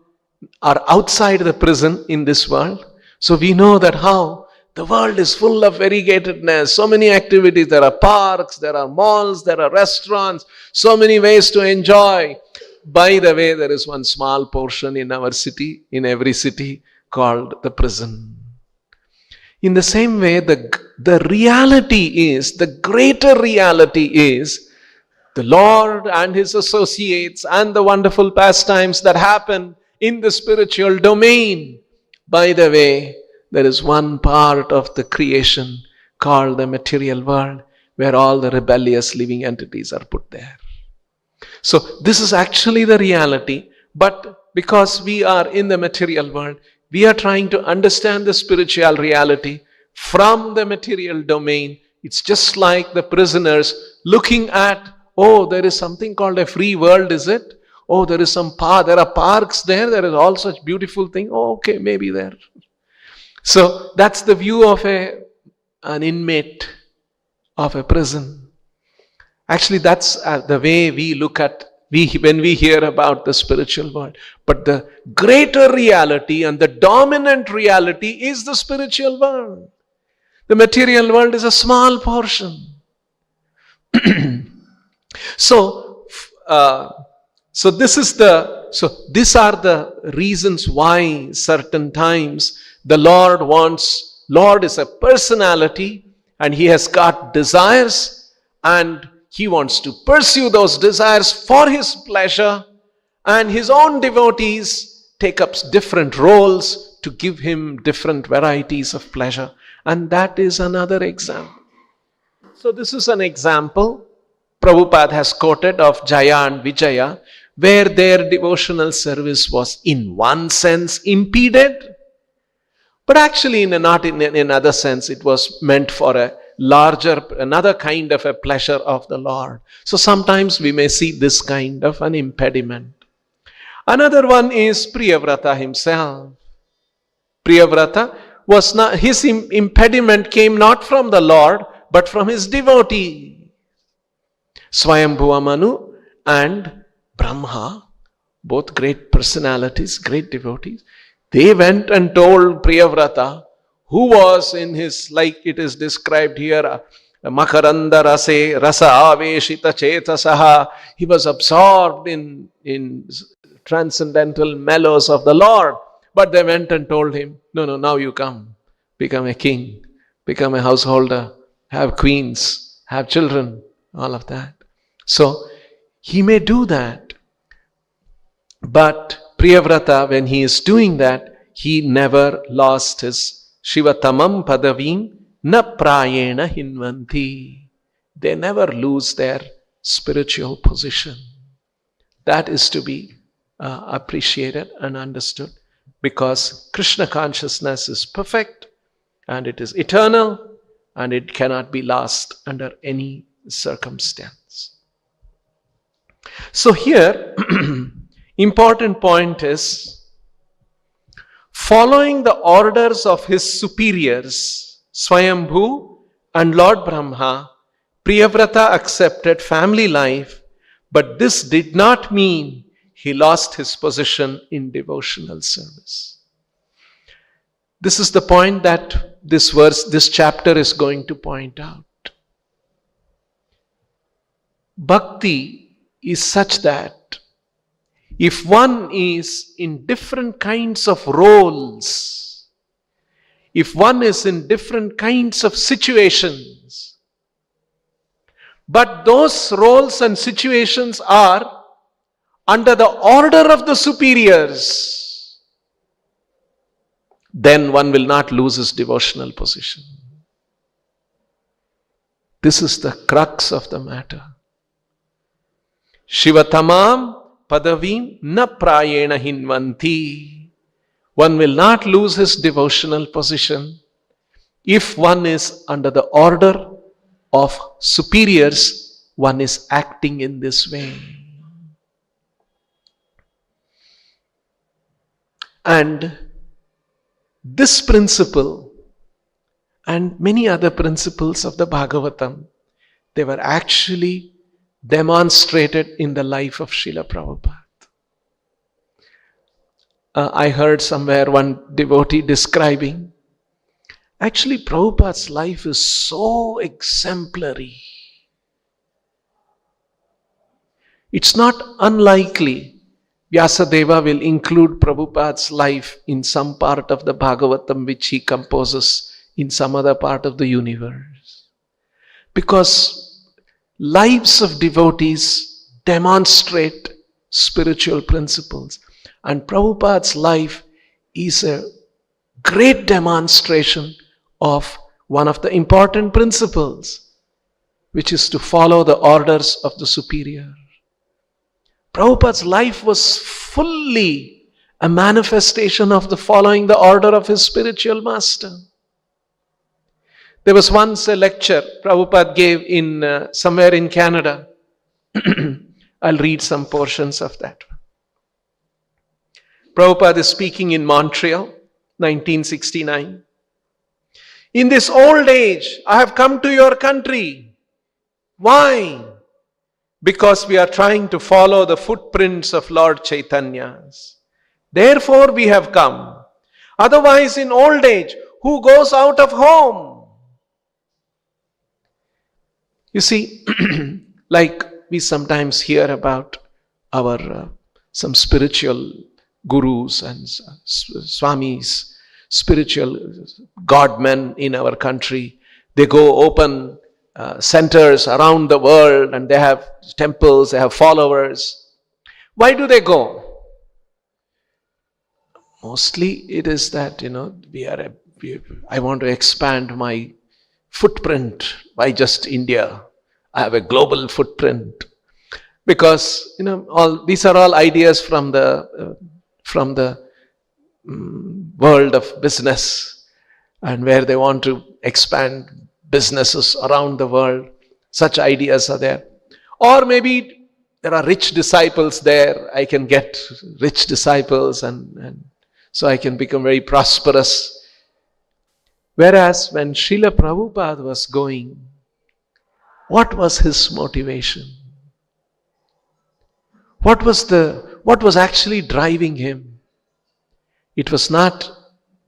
are outside the prison in this world. So we know that how the world is full of variegatedness, so many activities. There are parks, there are malls, there are restaurants, so many ways to enjoy. By the way, there is one small portion in our city, in every city, called the prison. In the same way, the reality is, the greater reality is, the Lord and His associates and the wonderful pastimes that happen in the spiritual domain. By the way, there is one part of the creation called the material world where all the rebellious living entities are put there. So this is actually the reality, but because we are in the material world, we are trying to understand the spiritual reality from the material domain. It's just like the prisoners looking at, oh, there is something called a free world, is it? Oh, there is some park, there are parks there, there is all such beautiful thing. Oh, okay, maybe there. So that's the view of an inmate of a prison. Actually, that's the way we look at when we hear about the spiritual world. But the greater reality and the dominant reality is the spiritual world. The material world is a small portion. So these are the reasons why certain times the Lord is a personality and He has got desires and He wants to pursue those desires for His pleasure, and His own devotees take up different roles to give Him different varieties of pleasure. And that is another example. So this is an example Prabhupada has quoted of Jaya and Vijaya, where their devotional service was in one sense impeded, but actually in another sense it was meant for another kind of a pleasure of the Lord. So sometimes we may see this kind of an impediment. Another one is Priyavrata himself. Priyavrata was not, his impediment came not from the Lord, but from his devotee. Swayambhuva Manu and Brahma, both great personalities, great devotees, they went and told Priyavrata, who was in his, like it is described here, Makaranda Rasa Aveshita Chetasaha, he was absorbed in transcendental mellows of the Lord. But they went and told him, no, now you come, become a king, become a householder, have queens, have children, all of that. So he may do that. But Priyavrata, when he is doing that, he never lost his Shivatamam Padavim na prayena hinvanti. They never lose their spiritual position. That is to be appreciated and understood, because Krishna consciousness is perfect and it is eternal and it cannot be lost under any circumstance. So here, important point is, following the orders of his superiors, Swayambhu and Lord Brahma, Priyavrata accepted family life, but this did not mean he lost his position in devotional service. This is the point that this chapter is going to point out. Bhakti is such that if one is in different kinds of roles, if one is in different kinds of situations, but those roles and situations are under the order of the superiors, then one will not lose his devotional position. This is the crux of the matter. Shivatamam Padavim na prayena hinvanti. One will not lose his devotional position if one is under the order of superiors, one is acting in this way. And this principle and many other principles of the Bhagavatam, they were actually demonstrated in the life of Srila Prabhupada. I heard somewhere one devotee describing, actually Prabhupada's life is so exemplary. It's not unlikely Vyasadeva will include Prabhupada's life in some part of the Bhagavatam which he composes in some other part of the universe. Because lives of devotees demonstrate spiritual principles. And Prabhupada's life is a great demonstration of one of the important principles, which is to follow the orders of the superior. Prabhupada's life was fully a manifestation of the following the order of his spiritual master. There was once a lecture Prabhupada gave in somewhere in Canada. I'll read some portions of that. Prabhupada is speaking in Montreal, 1969. In this old age, I have come to your country. Why? Because we are trying to follow the footprints of Lord Chaitanya's. Therefore we have come. Otherwise, in old age, who goes out of home? You see, like we sometimes hear about our some spiritual gurus and swamis, spiritual godmen in our country. They go open centers around the world and they have temples, they have followers. Why do they go? Mostly it is that, I want to expand my footprint by just India. I have a global footprint. Because, all these are all ideas from the world of business, and where they want to expand businesses around the world. Such ideas are there. Or maybe there are rich disciples there. I can get rich disciples and so I can become very prosperous. Whereas when Srila Prabhupada was going, what was his motivation? What was actually driving him? It was not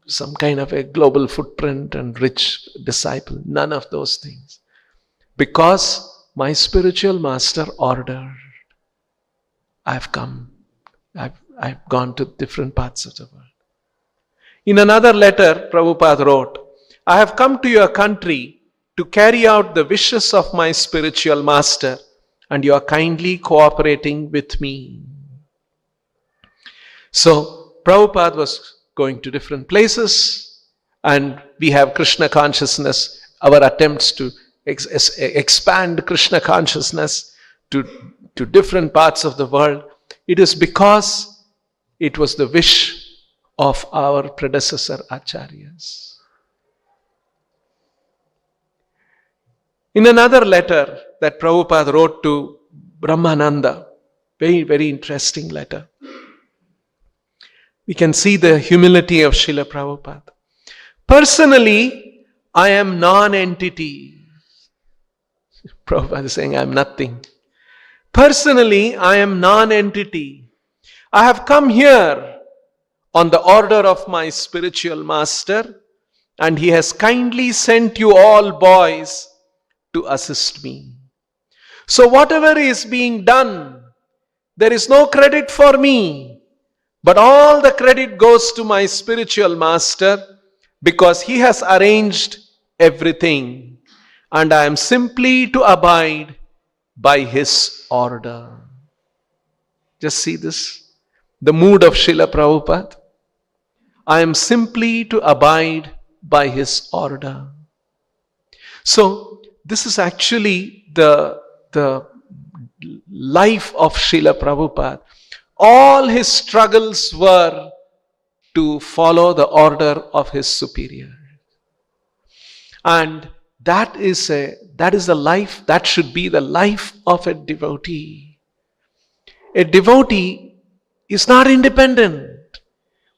some kind of a global footprint and rich disciple. None of those things. Because my spiritual master ordered, I've come. I've gone to different parts of the world. In another letter, Prabhupada wrote, I have come to your country to carry out the wishes of my spiritual master, and you are kindly cooperating with me. So, Prabhupada was going to different places, and we have Krishna consciousness, our attempts to expand Krishna consciousness to different parts of the world. It is because it was the wish of our predecessor acharyas. In another letter that Prabhupada wrote to Brahmananda, very, very interesting letter, we can see the humility of Srila Prabhupada. Personally, I am non-entity. Prabhupada is saying, I am nothing. Personally, I am non-entity. I have come here on the order of my spiritual master, and he has kindly sent you all boys to assist me. So whatever is being done, there is no credit for me, but all the credit goes to my spiritual master, because he has arranged everything, and I am simply to abide by his order. Just see this, the mood of Srila Prabhupada. I am simply to abide by his order. So, this is actually the life of Srila Prabhupada. All his struggles were to follow the order of his superior. And that is the life, that should be the life of a devotee. A devotee is not independent.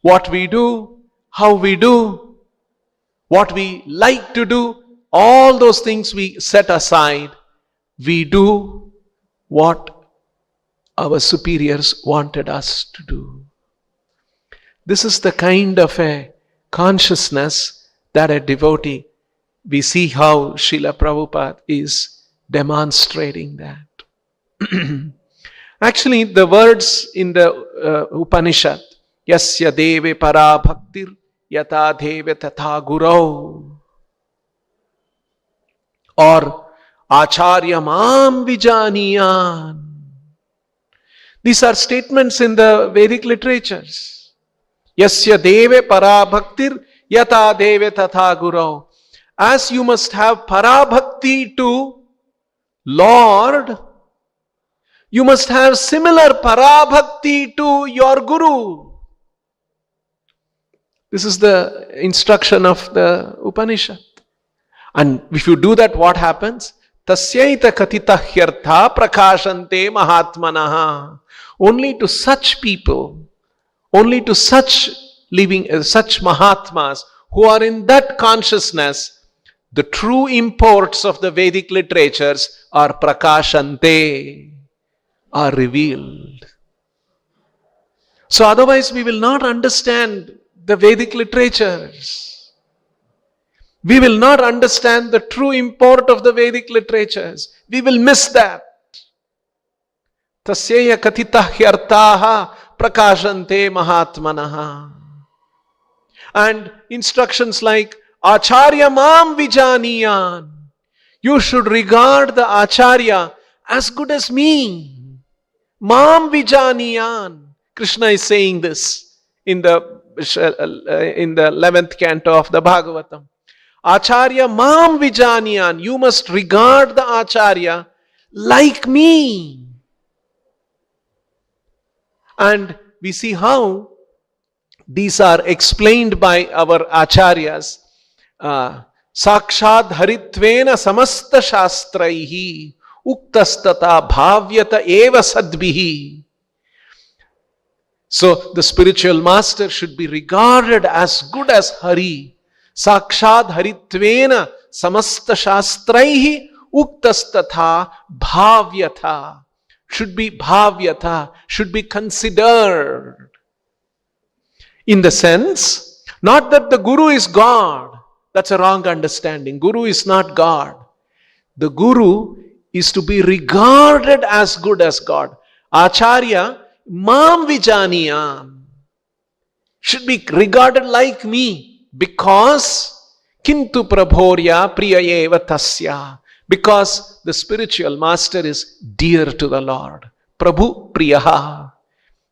What we do, how we do, what we like to do, all those things we set aside. We do what our superiors wanted us to do. This is the kind of a consciousness that a devotee, we see how Srila Prabhupada is demonstrating that. Actually, the words in the Upanishad, Yasya deve para bhaktir yata deve tatha gurau, or Acharya mam vijaniyan. These are statements in the Vedic literatures. Yasya deve parabhaktir yata deve tatha gurau. As you must have parabhakti to Lord, you must have similar parabhakti to your Guru. This is the instruction of the Upanishad. And if you do that, what happens? Tasyaita katita hyartha prakashante mahatmanaha. Only to such people, only to such such Mahatmas who are in that consciousness, the true imports of the Vedic literatures are prakashante, are revealed. So otherwise we will not understand the Vedic literatures. We will not understand the true import of the Vedic literatures. We will miss that. Tasyeya katita hyartaha prakashante mahatmanaha. And instructions like Acharya mam vijaniyan. You should regard the Acharya as good as me. Mam vijaniyan. Krishna is saying this in the 11th canto of the Bhagavatam. Acharya mam vijaniyan. You must regard the Acharya like me. And we see how these are explained by our acharyas. Sakshad haritvena samasta shastraihi uktastata bhavyata eva sadbihi. So the spiritual master should be regarded as good as Hari. Sakshad haritvena samasta shastraihi uktastata bhavyata. Should be bhavyata, should be considered. In the sense, not that the Guru is God. That's a wrong understanding. Guru is not God. The Guru is to be regarded as good as God. Acharya, mam vijaniyan, should be regarded like me because kintu prabhorya priyayeva tasya. Because the spiritual master is dear to the Lord. Prabhu Priyaha.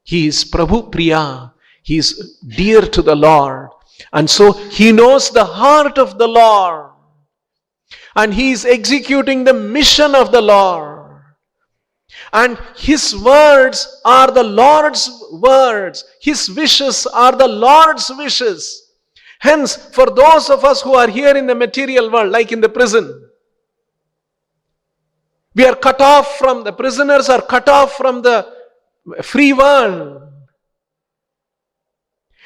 He is Prabhu Priya. He is dear to the Lord. And so he knows the heart of the Lord. And he is executing the mission of the Lord. And his words are the Lord's words. His wishes are the Lord's wishes. Hence, for those of us who are here in the material world, like in the prison, we are cut off from, the prisoners are cut off from the free world.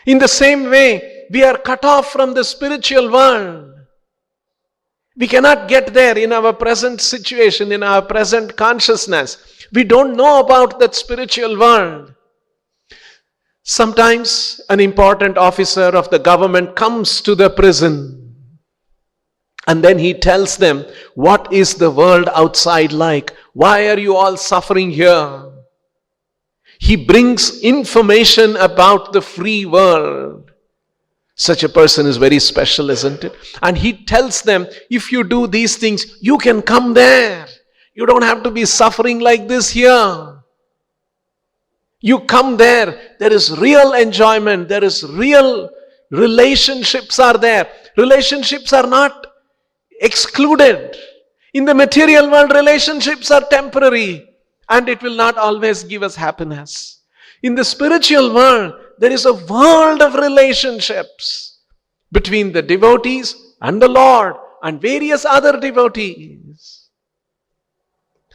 In the same way, we are cut off from the spiritual world. We cannot get there in our present situation, in our present consciousness. We don't know about that spiritual world. Sometimes an important officer of the government comes to the prison. And then he tells them, what is the world outside like? Why are you all suffering here? He brings information about the free world. Such a person is very special, isn't it? And he tells them, if you do these things, you can come there. You don't have to be suffering like this here. You come there, there is real enjoyment, there is real relationships are there. Relationships are not excluded. In the material world, relationships are temporary and it will not always give us happiness. In the spiritual world, there is a world of relationships between the devotees and the Lord and various other devotees.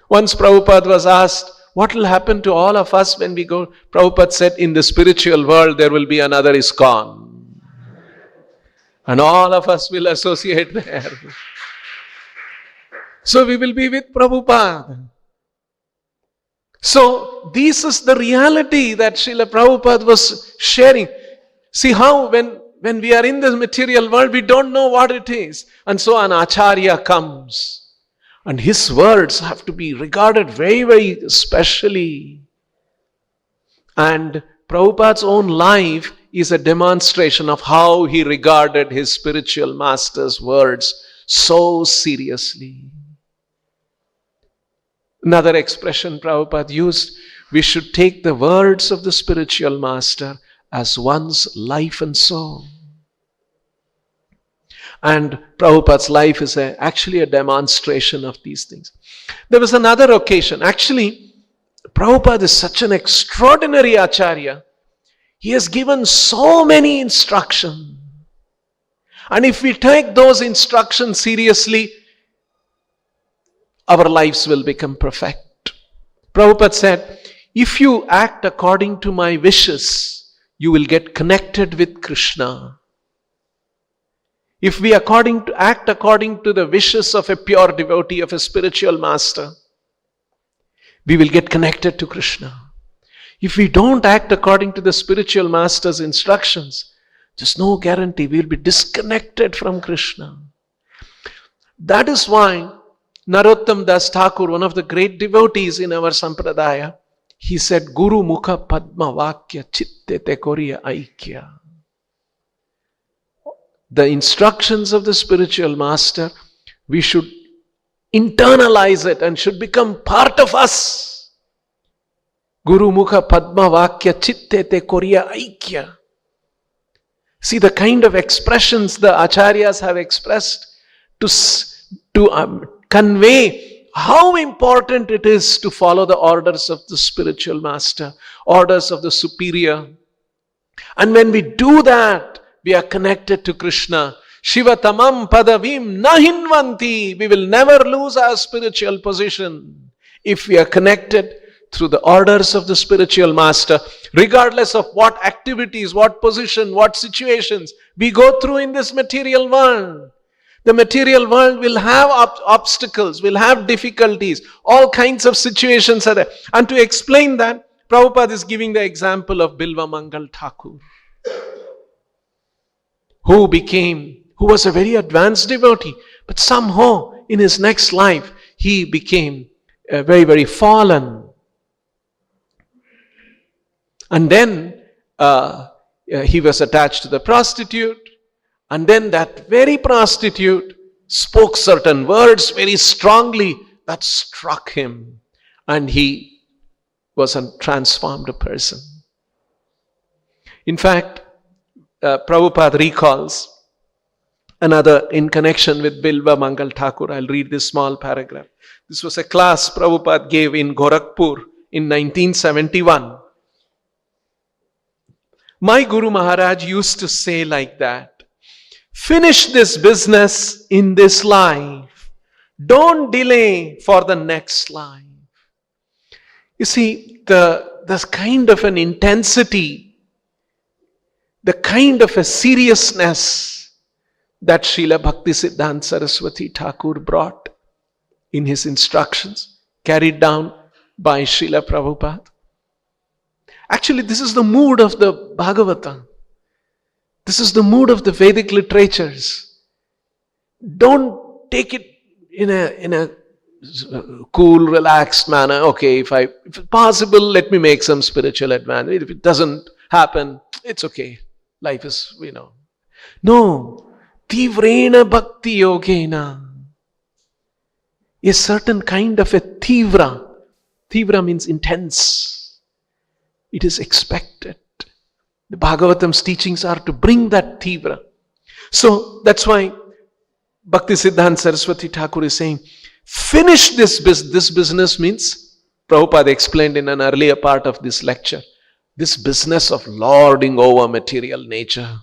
Once Prabhupada was asked, what will happen to all of us when we go? Prabhupada said, in the spiritual world, there will be another ISKCON. And all of us will associate there. So we will be with Prabhupada. So this is the reality that Srila Prabhupada was sharing. See how when we are in this material world, we don't know what it is. And so an Acharya comes. And his words have to be regarded very, very specially. And Prabhupada's own life is a demonstration of how he regarded his spiritual master's words so seriously. Another expression Prabhupada used, we should take the words of the spiritual master as one's life and soul. And Prabhupada's life is actually a demonstration of these things. There was another occasion. Actually, Prabhupada is such an extraordinary Acharya. He has given so many instructions. And if we take those instructions seriously, our lives will become perfect. Prabhupada said, if you act according to my wishes, you will get connected with Krishna. If we act according to the wishes of a pure devotee, of a spiritual master, we will get connected to Krishna. If we don't act according to the spiritual master's instructions, there's no guarantee we will be disconnected from Krishna. That is why Narottam Das Thakur, one of the great devotees in our Sampradaya, he said, Guru Mukha Padma Vakya Chitte Te Koriya Aikya. The instructions of the spiritual master, we should internalize it and should become part of us. Guru Mukha Padma Vakya Chitte Te Koriya Aikya. See the kind of expressions the acharyas have expressed to convey how important it is to follow the orders of the spiritual master, orders of the superior. And when we do that, we are connected to Krishna. Shiva tamam padavim nahinvanti. We will never lose our spiritual position if we are connected through the orders of the spiritual master, regardless of what activities, what position, what situations we go through in this material world. The material world will have obstacles, will have difficulties, all kinds of situations are there. And to explain that, Prabhupada is giving the example of Bilva Mangal Thakur, who was a very advanced devotee, but somehow in his next life, he became very, very fallen. And then he was attached to the prostitute. And then that very prostitute spoke certain words very strongly that struck him. And he was a transformed person. In fact, Prabhupada recalls another in connection with Bilva Mangal Thakur. I'll read this small paragraph. This was a class Prabhupada gave in Gorakhpur in 1971. My Guru Maharaj used to say like that, finish this business in this life. Don't delay for the next life. You see, the kind of an intensity, the kind of a seriousness that Srila Bhaktisiddhanta Saraswati Thakur brought in his instructions, carried down by Srila Prabhupada. Actually, this is the mood of the Bhagavatam. This is the mood of the Vedic literatures. Don't take it in a cool, relaxed manner. Okay, if it's possible, let me make some spiritual advance. If it doesn't happen, it's okay. Life is, No. Tivrena bhakti yogena. A certain kind of a tivra. Tivra means intense. It is expected. The Bhagavatam's teachings are to bring that tivra. So that's why Bhaktisiddhanta Saraswati Thakur is saying, finish this business. This business means, Prabhupada explained in an earlier part of this lecture, this business of lording over material nature.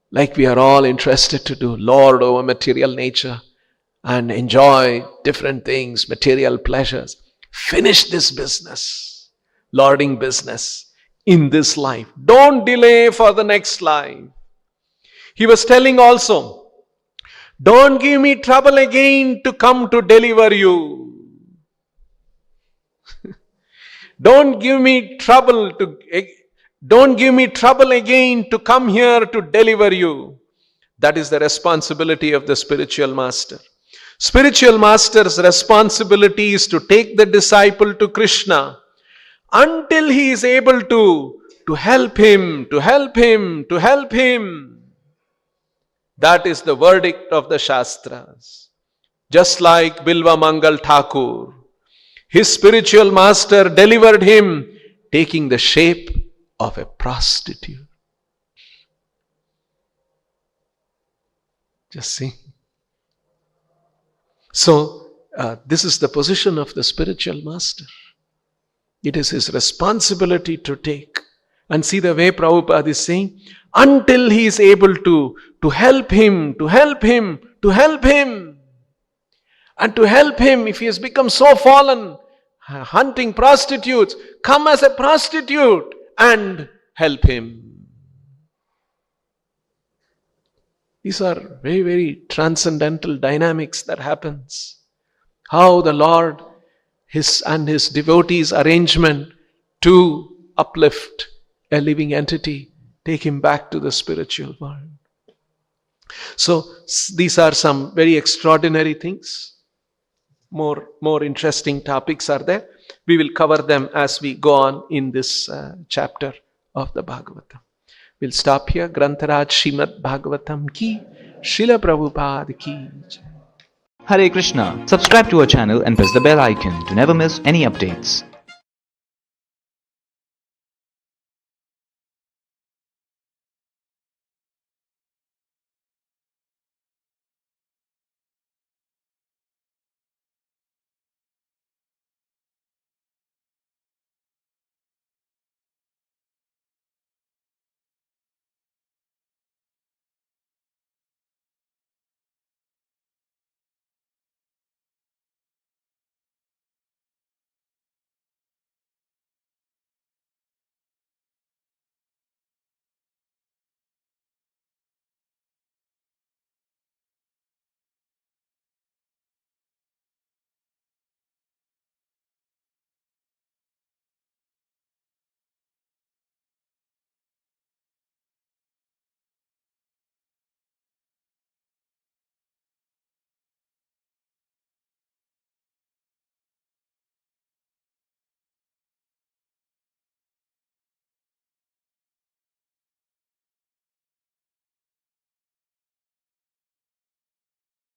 Like we are all interested to do, lord over material nature and enjoy different things, material pleasures. Finish this business, lording business. In this life. Don't delay for the next life. He was telling also, don't give me trouble again to come to deliver you. Don't give me trouble again to come here to deliver you. That is the responsibility of the spiritual master. Spiritual master's responsibility is to take the disciple to Krishna until he is able to help him. That is the verdict of the Shastras. Just like Bilva Mangal Thakur, his spiritual master delivered him, taking the shape of a prostitute. Just see. So, this is the position of the spiritual master. It is his responsibility to take. And see the way Prabhupada is saying, until he is able to help him, to help him, to help him. And to help him, if he has become so fallen, hunting prostitutes, come as a prostitute and help him. These are very, very transcendental dynamics that happens. How the Lord, his devotees' arrangement to uplift a living entity, take him back to the spiritual world. So these are some very extraordinary things. More interesting topics are there. We will cover them as we go on in this chapter of the Bhagavatam. We'll stop here. Grantaraj Srimad Bhagavatam ki, Srila Prabhupada ki. Hare Krishna. Subscribe to our channel and press the bell icon to never miss any updates.